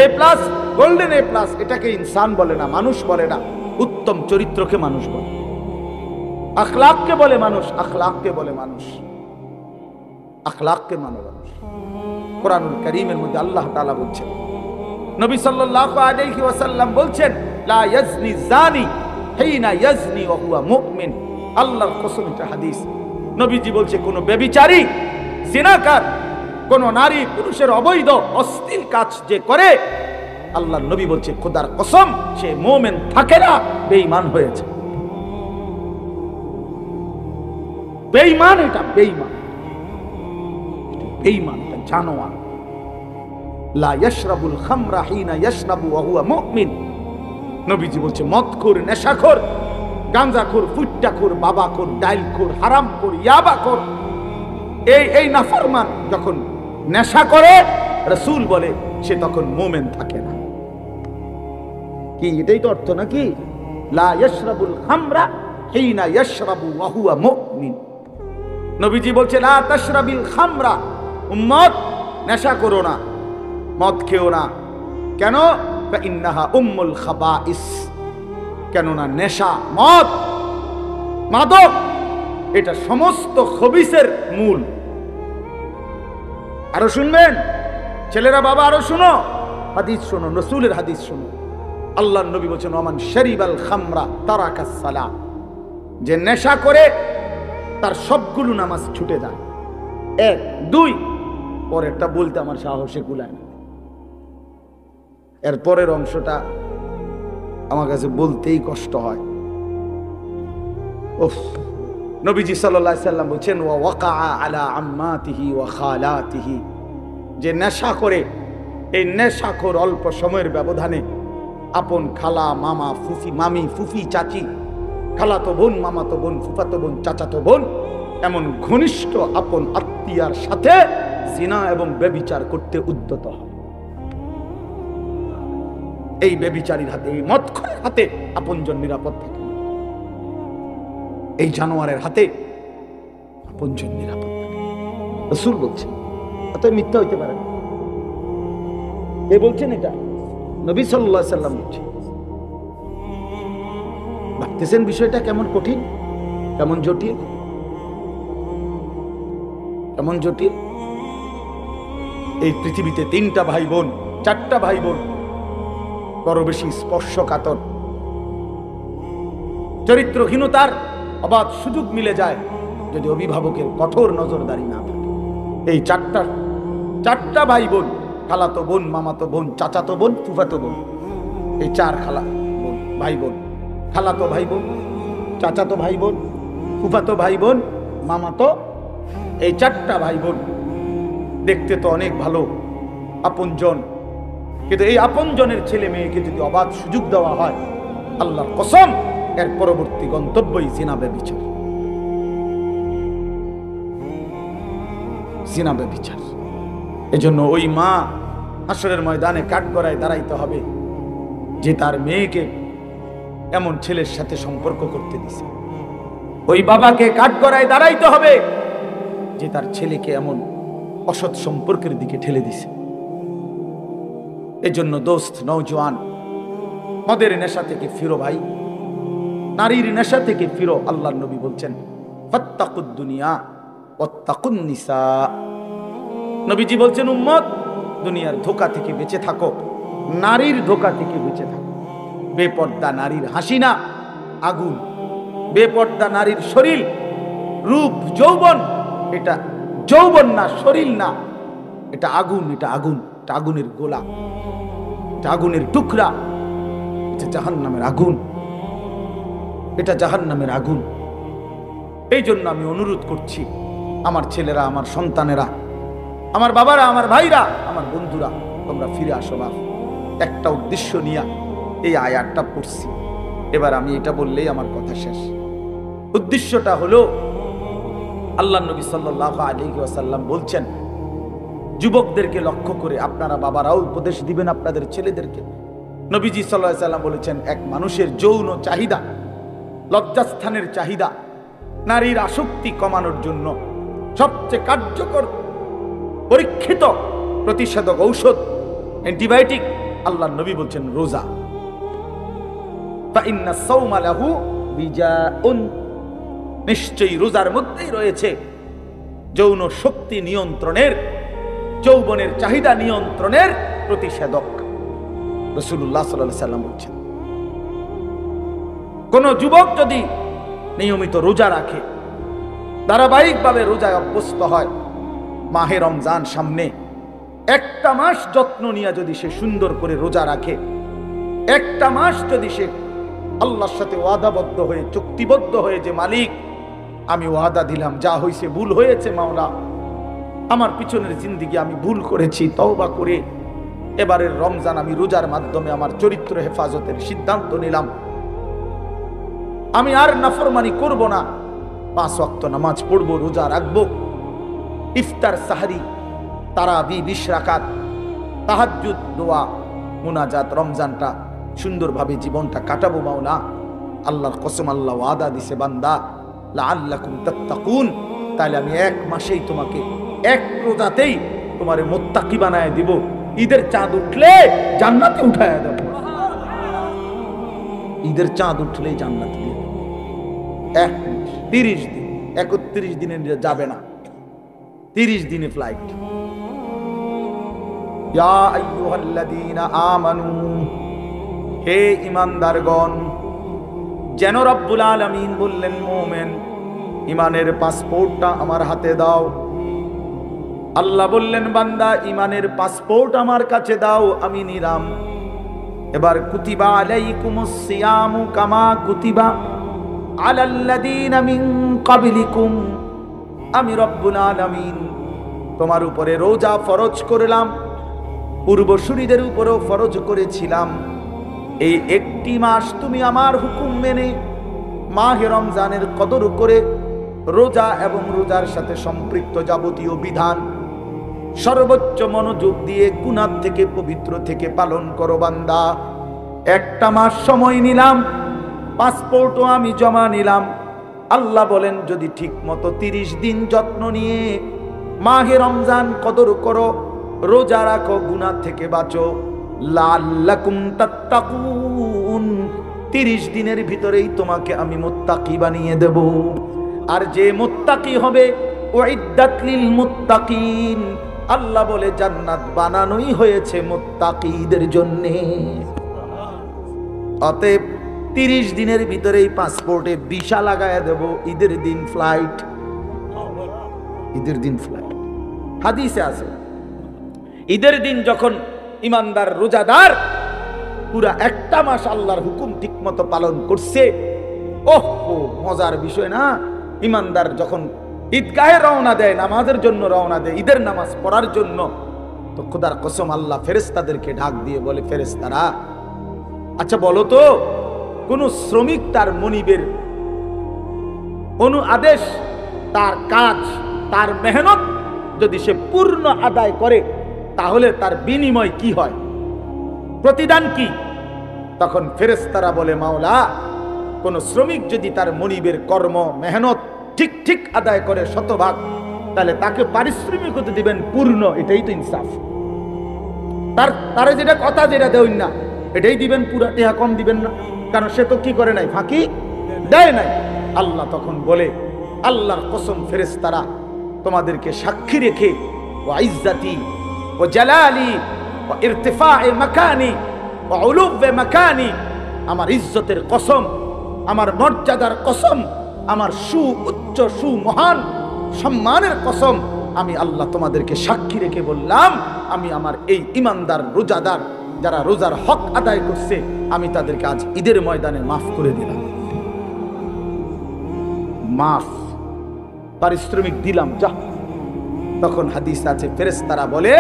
এ প্লাস, গোল্ডেন এ প্লাস, এটাকে ইনসান বলে না, মানুষ বলে না, উত্তম চরিত্রকে মানুষ বলে। আখলাককে বলে মানুষ, আখলাককে বলে মানুষ, আখলাককে মানে মানুষ। কোরআনুল কারীমের মধ্যে আল্লাহ তাআলা বলছেন, নবী সাল্লাল্লাহু আলাইহি ওয়াসাল্লাম বলছেন লা ইয়াজনি জানি হিনা ইয়াজনি ওয়া হুয়া মুমিন। আল্লাহর কসম, এটা হাদিস। নবীজি বলছে কোন ব্যভিচারী, জিনাকার, কোন নারী পুরুষের অবৈধ অশ্লীল কাজ যে করে, আল্লাহর নবী বলছে খোদার কসম সে মুমিন থাকে না, বেঈমান হয়েছে। বেঈমান, এটা বেঈমান, বেঈমান, এটা জানোয়ার। লা ইয়াশরাবুল খামরা হিনা ইয়াশরাবু ওয়া হুয়া মুমিন। নবীজি বলছে মদখোর, নেশাখোর, গাঁজাখোর, ফুট্টাখোর, বাবাখোর, ডাইলখোর, হারামখোর, ইয়াবাখোর, এই নাফরমান যখন নেশা করে, রাসূল বলে সে তখন মুমিন থাকে না। কি এটাই তো অর্থ নাকি? লা ইয়াশরাবুল খামরা হিনা ইয়াশরাবু ওয়া হুয়া মুমিন। নবীজি বলছে লা তাশরাবিল খামরা, উম্মত নেশা করো না, মদ খেও না। কেন? ইন্নাহা উম্মুল খাবাইস। কেননা নেশা, মদ, মাদক, এটা সমস্ত খবিসের মূল। আরো শুনবেন ছেলেরা, বাবা আরো শুনো, হাদিস শোনো, রাসূলের হাদিস শোনো। আল্লাহর নবী বলেছেন ওমান শারিবাল খামরা তারাকাস সালাহ, যে নেশা করে তার সবগুলো নামাজ ছুটে যায়। এক, দুই, পরেরটা বলতে আমার সাহসে কুলায় না, এর পরের অংশটা আমার কাছে বলতেই কষ্ট হয়। উফ, নবীজি সাল্লাল্লাহু আলাইহি সাল্লাম বলেন ওয়া ওয়াকাআ আলা আম্মাতিহি ওয়া খালাতিহি, যে নেশা করে, এই নেশাখোর অল্প সময়ের ব্যবধানে আপন খালা, মামা, ফুফি, মামি, ফুফি, চাচি, খালাতো বোন, মামাতো বোন, ফুফাতো বোন, চাচাতো বোন, এমন ঘনিষ্ঠ আপন আত্মীয়ার সাথে জিনা এবং ব্যভিচার করতে উদ্যত হয়। এই ব্যভিচারীর হাতে, এই মদখোরের হাতে আপনজন নিরাপদ থাকে, এই জানোয়ারের হাতে আপনজন নিরাপদ থাকে। রাসূল বলছেন, এত মিথ্যা হইতে পারে না। কে বলছেন এটা? নবী সাল্লাল্লাহু আলাইহি সাল্লাম বলছেন। ভাবতেছেন বিষয়টা কেমন কঠিন, কেমন জটিল, কেমন জটিল। এই পৃথিবীতে 3টা ভাই বোন, 4টা ভাই বোন বড় বেশি স্পর্শকাতর, চরিত্রহীনতার অবাধ সুযোগ মিলে যায় যদি অভিভাবকের কঠোর নজরদারি না থাকে। এই 4টা ভাই বোন, খালাতো বোন, মামাতো বোন, চাচাতো বোন, ফুফাতো বোন, এই 4 খালা বোন, ভাই বোন, খালাতো ভাই বোন, চাচাতো ভাই বোন, ফুফাতো ভাই বোন, মামাতো, এই 4টা ভাই বোন দেখতে তো অনেক ভালো, আপনজন, কিন্তু এই আপনজনের ছেলে মেয়েকে যদি অবাধ সুযোগ দেওয়া হয়, আল্লাহর কসম এর পরবর্তী গন্তব্যই জিনা ব্যভিচার। জিনা ব্যভিচার। এজন্য ওই মা হাসরের ময়দানে কাঠগড়ায় দাঁড়াইতে হবে যে তার মেয়েকে এমন ছেলের সাথে সম্পর্ক করতে দিছে। ওই বাবাকে কাঠগড়ায় দাঁড়াইতে হবে যে তার ছেলেকে এমন অসৎ সম্পর্কের দিকে ঠেলে দিছে। এজন্য দোস্ত, নওজোয়ান, মদের নেশা থেকে ফিরো ভাই, নারীর নেশা থেকে ফিরো। আল্লাহর নবী বলছেন ফাত্তাকুদ দুনিয়া ওয়াত্তাকুন নিসা। নবীজি বলছেন উম্মত, দুনিয়ার ধোঁকা থেকে বেঁচে থাকো, নারীর ধোঁকা থেকে বেঁচে থাকো। বেপর্দা নারীর হাসি না, আগুন। বেপর্দা নারীর শরীর, রূপ, যৌবন, এটা যৌবন না, শরীর না, এটা আগুন। এটা আগুন, এটা আগুনের গোলা, এটা আগুনের টুকরা, এটা জাহান্নামের আগুন, এটা জাহান্নামের আগুন। এই জন্য আমি অনুরোধ করছি, আমার ছেলেরা, আমার সন্তানেরা, আমার বাবারা, আমার ভাইরা, আমার বন্ধুরা, তোমরা ফিরে আসো। বাপ, একটা উদ্দেশ্য নিয়ে এই আয়াতটা পড়ছি। এবার আমি এটা বললেই আমার কথা শেষ। উদ্দেশ্যটা হলো, আল্লাহ নবী সাল্লাল্লাহু আলাইহি ওয়াসাল্লাম বলছেন, যুবকদেরকে লক্ষ্য করে আপনারা বাবারাও উপদেশ দিবেন আপনাদের ছেলেদেরকে। নবীজি সাল্লাল্লাহু আলাইহি ওয়াসাল্লাম বলেছেন, এক মানুষের যৌন চাহিদা, লজ্জাস্থানের চাহিদা, নারীর আসক্তি কমানোর জন্য সবচেয়ে কার্যকর পরীক্ষিত প্রতিষেধক ঔষধ, অ্যান্টিবায়োটিক, আল্লাহর নবী বলছেন রোজা। ফাইন্না সাওমা লাহু বিজাউন, নিশ্চয়ই রোজার মধ্যেই রয়েছে যৌন শক্তি নিয়ন্ত্রণের, যৌবনের চাহিদা নিয়ন্ত্রণের প্রতিষেধক। রাসূলুল্লাহ সাল্লাল্লাহু আলাইহি ওয়াসাল্লাম বলছেন, কোন যুবক যদি নিয়মিত রোজা রাখে, ধারাবাহিকভাবে রোজায় অভ্যস্ত হয়, মাহে রমজান সামনে, একটা মাস যত্ন নিয়ে যদি সে সুন্দর করে রোজা রাখে, একটা মাস যদি সে আল্লাহর সাথে ওয়াদাবদ্ধ হয়ে, চুক্তিবদ্ধ হয়ে, যে মালিক আমি ওয়াদা দিলাম, যা হয়েছে ভুল হয়েছে মাওলা, আমার পিছনের জিন্দেগি আমি ভুল করেছি, তওবা করে এবারের রমজান আমি রোজার মাধ্যমে আমার চরিত্র হেফাজতের সিদ্ধান্ত নিলাম, আমি আর নাফরমানি করব না, 5 ওয়াক্ত নামাজ পড়বো, রোজা রাখবো, ইফতার, সাহরি, তারাবি 20 রাকাত, তাহাজ্জুদ, দোয়া, মুনাজাত, রমজানটা সুন্দরভাবে জীবনটা কাটাবো মাওলা। আল্লাহর কসম, আল্লাহ ওয়াদা দিছে, বান্দা লাআল্লাকুম তাত্তাকুন, তাহলে আমি 1 মাসেই তোমাকে, 1 রোজাতেই তোমারে মুত্তাকি বানায় দিব, ঈদের চাঁদ উঠলে জান্নাতে উঠায় দেব। ঈদের চাঁদ উঠলেই জান্নাতে দিয়ে 30 দিন, 31 দিনে যাবে না, 30 দিনে ফ্লাইট। ইয়া আইয়ুহাল্লাযীনা আমানু, হে ঈমানদারগণ, যেন রব্বুল আলামিন বললেন, মুমিন, ঈমানের পাসপোর্টটা আমার হাতে দাও। আল্লাহ বললেন, বান্দা ঈমানের পাসপোর্ট আমার কাছে দাও, আমি নিলাম। এবার কুতিবা আলাইকুমুস সিয়ামু কামা কুতিবা আলাল্লাযীনা মিন ক্বাবলিকুম, আমি রব্বুল আলামিন তোমার উপরে রোজা ফরজ করলাম, পূর্বসূরীদের উপরেও ফরজ করেছিলাম। এই একটি মাস তুমি আমার হুকুম মেনে মাহে রমজানের কদর করে রোজা এবং রোজার সাথে সম্পৃক্ত যাবতীয় বিধান সর্বোচ্চ মনোযোগ দিয়ে গুনাহ থেকে, পবিত্র থেকে পালন করো বান্দা। একটা মাস সময় নিলাম, পাসপোর্টও আমি জমা নিলাম। আল্লাহ বলেন, যদি ঠিক মতো 30 দিন যত্ন নিয়ে মাহে রমজান কদর করো, রোজা রাখো, গুনাহ থেকে বাঁচো, লাআল্লাকুম তাত্তাকুন, 30 দিনের ভিতরেই তোমাকে আমি মুত্তাকি বানিয়ে দেব। আর যে মুত্তাকি হবে, উইদ্দাত লিল মুত্তাকিন, আল্লাহ বলে জান্নাত বানানোই হয়েছে মুত্তাকিদের জন্য। অতএব 30 দিনের ভিতরেই পাসপোর্টে ভিসা লাগায় দেব, ঈদের দিন ফ্লাইট, ঈদের দিন ফ্লাইট। হাদিসে আছে, ঈদের দিন যখন ইমানদার রোজাদার পুরা একটা মাস আল্লাহর হুকুম ঠিকমতো পালন করছে, ওহ মজার বিষয় না, ইমানদার যখন ঈদগাহে রওনা দেয়, নামাজের জন্য রওনা দেয়, ঈদের নামাজ পড়ার জন্য, তো খোদার কসম আল্লাহ ফেরেশতাদেরকে ডাক দিয়ে বলে, ফেরেশতারা, আচ্ছা বলো তো, কোন শ্রমিক তার মনিবের আদেশ, তার কাজ, তার মেহনত যদি সে পূর্ণ আদায় করে, তাহলে তার বিনিময় কি হয়, প্রতিদান কি? তখন ফেরেশতারা বলে, মাওলা, কোন শ্রমিক যদি তার মনিবের কর্ম মেহনত ঠিক ঠিক আদায় করে, 100 ভাগ, তাহলে তাকে পারিশ্রমিক হতে দিবেন পূর্ণ, এটাই তো ইনসাফ। তারে যেটা কথা যেটা দেন না এটাই দিবেন, পুরা টেহা কম দিবেন না, কারণ সে তো কি করে নাই, ফাঁকি দেয় নাই। আল্লাহ তখন বলে, আল্লাহর কসম ফেরেশতারা তোমাদেরকে সাক্ষী রেখে, ও ইজ্জতি ও জালালি ও ইরতিফায়ে মাকানি ও উলুবে মাকানি, আমার ইজ্জতের কসম, আমার মর্যাদার কসম, আমার উচ্চ মহান সম্মানের কসম, আমি আল্লাহ তোমাদেরকে সাক্ষী রেখে বললাম, আমি আমার এই ইমানদার রোজাদার যারা রোজার হক আদায় করছে, আমি তাদেরকে আজ ঈদের ময়দানে মাফ করে দিলাম। মাফ, পারিশ্রমিক দিলাম, যা। তখন হাদিস আছে, ফেরেশতারা বলে,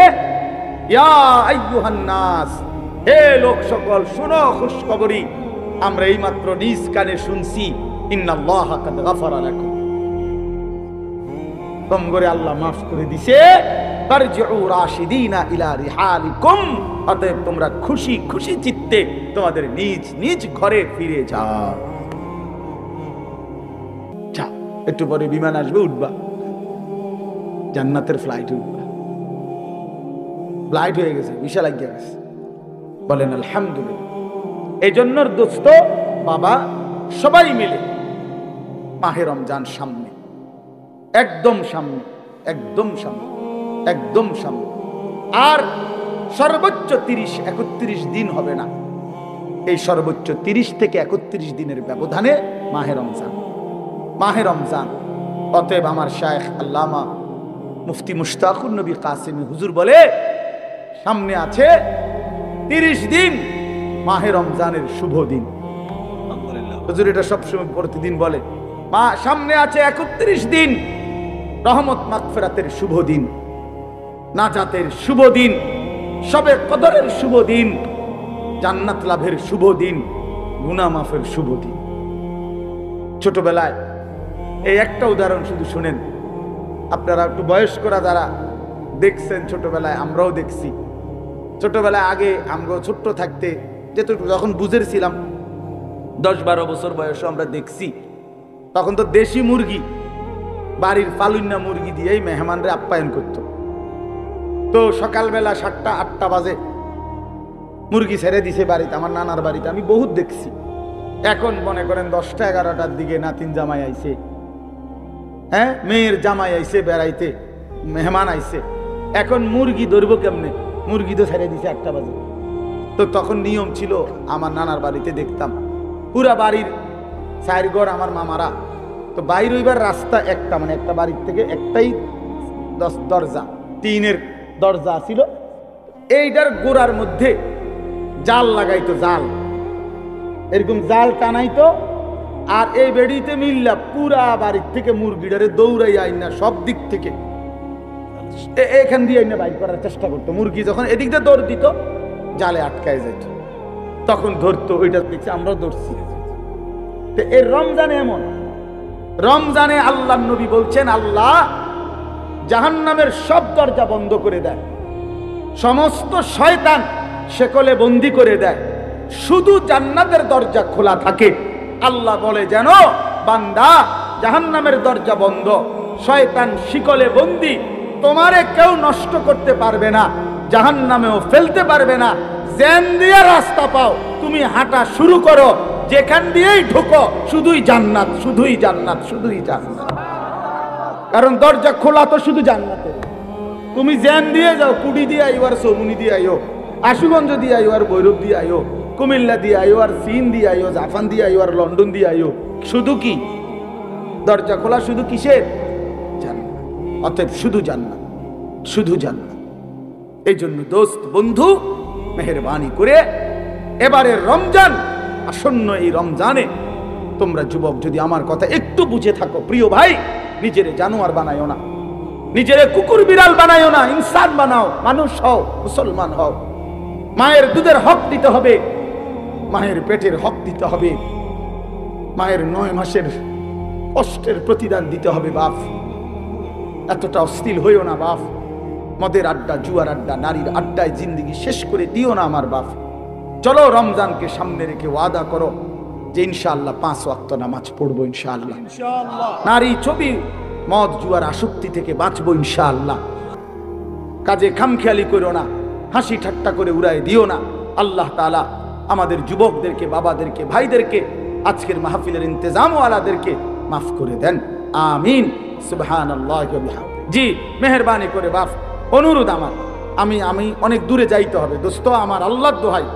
ইয়া আইয়ুহান নাস, হে লোক সকল, শুনো খুশখবরি, আমরা এইমাত্র নিজ কানে শুনছি, ইন্নাল্লাহা কাদ গাফারা লাকুম, কম করে আল্লাহ মাফ করে দিছে। ফারজিউ রাশিদিনা ইলা রিহালিকুম, অতএব তোমরা খুশি খুশি চিত্তে তোমাদের নিজ নিজ ঘরে ফিরে যাও। যা, একটু পরে বিমান আসবে, উঠবা, জান্নাতের ফ্লাইট উঠবা। ফ্লাইট হয়ে গেছে, ভিসা লাগিয়ে গেছে, বলেন আলহামদুলিল্লাহ। এই জন্য দোস্ত বাবা সবাই মিলে মাহে রমজান সামনে, একদম সামনে, একদম সামনে, একদম সামনে। আর সর্বোচ্চ 30-31 দিন হবে না, এই সর্বোচ্চ 30 থেকে 31 দিনের ব্যবধানে মাহে রমজান, মাহে রমজান। অতএব আমার শায়েখ আল্লামা মুফতি মুশতাকুর নবী কাসেমি হুজুর বলে, সামনে আছে 30 দিন মাহে রমজানের শুভ দিন। হুজুর এটা সবসময় প্রতিদিন বলে, সামনে আছে 31 দিন রহমত মাগফিরাতের শুভ দিন, নাজাতের শুভ দিন, শবে কদরের শুভ দিন, জান্নাত লাভের শুভ দিন, গুনাহ মাফের শুভ দিন। ছোটবেলায় এই একটা উদাহরণ শুধু শুনেন, আপনারা একটু বয়স্করা যারা দেখছেন, ছোটবেলায় আমরাও দেখছি। ছোটবেলায় আগে আমরা ছোট্ট থাকতে যেটুকু যখন বুঝেছিলাম, 10-12 বছর বয়সে আমরা দেখছি, তখন তো দেশি মুরগি, বাড়ির ফালুন্না মুরগি দিয়েই মেহমানরে আপ্যায়ন করত। তো সকালবেলা 7টা-8টা বাজে মুরগি ছেড়ে দিছে বাড়িতে, আমার নানার বাড়িতে আমি বহুত দেখছি। এখন মনে করেন 10টা-11টার দিকে নাতিন জামাই আইছে, হ্যাঁ, মেয়ের জামাই আইছে বেড়াইতে, মেহমান আইছে, এখন মুরগি ধরবো কেমনে, মুরগি তো ছেড়ে দিছে 8টা বাজে। তো তখন নিয়ম ছিল, আমার নানার বাড়িতে দেখতাম পুরা বাড়ির 4 ঘর আমার মামারা, তো বাইর হইবার রাস্তা একটা, মানে একটা বাড়ির থেকে একটাই দরজা, টিনের দরজা ছিল, এইটার গোড়ার মধ্যে জাল লাগাইতো, জাল এরকম জাল টানাইতো, আর এই বেড়িতে মিল্লা পুরা বাড়ির থেকে মুরগিটারে দৌড়াই আইনা সব দিক থেকে এখান দিয়ে আইনা বাইর করার চেষ্টা করতো। মুরগি যখন এদিক দিয়ে দৌড় দিত, জালে আটকায় যেত, তখন ধরতো, ওইটা দেখছি আমরাও ধরছি। এর রমজানে এমন, রমজানে আল্লাহ নবী বলছেন, আল্লাহ জাহান্নামের সব দরজা বন্ধ করে দেয়, সমস্ত শয়তান শেকলে বন্দি করে দেয়, শুধু জান্নাতের দরজা খোলা থাকে। আল্লাহ বলে, যেন বান্দা জাহান্নামের দরজা বন্ধ, শয়তান শিকলে বন্দি, তোমারে কেউ নষ্ট করতে পারবে না, জাহান্নামেও ফেলতে পারবে না। যেন দিয়ে রাস্তা পাও তুমি হাঁটা শুরু করো, যেখান দিয়েই ঢুকো শুধুই জান্নাত, শুধুই জান্নাত, শুধুই জান্নাত। কারণ দরজা খোলা তো শুধু জান্নাতে। তুমি যেন দিয়ে যাও, কুড়ি দিয়ে আইও, আর চৌমুনি দিয়ে আইও, আশুগঞ্জ দিয়ে আইও, আর ভৈরব দিয়ে আইও, কুমিল্লা দিয়ে আইও, আর চীন দিয়ে আইও, জাপান দিয়ে আইও, আর লন্ডন দিয়ে আইও, শুধু কি দরজা খোলা, শুধু কিসের? জান্নাত। অতএব শুধু জান্নাত, শুধু জান্নাত। এই জন্য দোস্ত বন্ধু, মেহেরবানি করে এবারের রমজান আসন্ন, এই রমজানে তোমরা যুবক যদি আমার কথা একটু বুঝে থাকো, প্রিয় ভাই, নিজেরে জানোয়ার বানায়ও না, নিজেরে কুকুর বিড়াল বানায়ও না, ইনসান বানাও, মানুষ হও, মুসলমান হও। মায়ের দুধের হক দিতে হবে, মায়ের পেটের হক দিতে হবে, মায়ের 9 মাসের কষ্টের প্রতিদান দিতে হবে। বাপ, এতটা অস্থির হইও না বাপ, মদের আড্ডা, জুয়ার আড্ডা, নারীর আড্ডায় জিন্দেগি শেষ করে দিও না আমার বাপ। চলো রমজানকে সামনে রেখে ওয়াদা করো যে ইনশাআল্লাহ 5 ওয়াক্ত নামাজ পড়বো, ইনশাআল্লাহ। নারী ছবি মদ জুয়ার আসক্তি থেকে বাঁচবো ইনশাআল্লাহ। কাজে খামখেয়ালি করো না, হাসি ঠাট্টা করে উড়াই দিও না। আল্লাহ তাআলা আমাদের যুবকদেরকে, বাবাদেরকে, ভাইদেরকে, আজকের মাহফিলের ইন্তেজামওয়ালাদেরকে মাফ করে দেন, আমিন। সুবহানাল্লাহ ওয়া বিহামদিহি। জি, মেহেরবানি করে বাপ, অনুরোধ আমার, আমি অনেক দূরে যাইতে হবে দোস্ত, আমার আল্লাহর দোহাই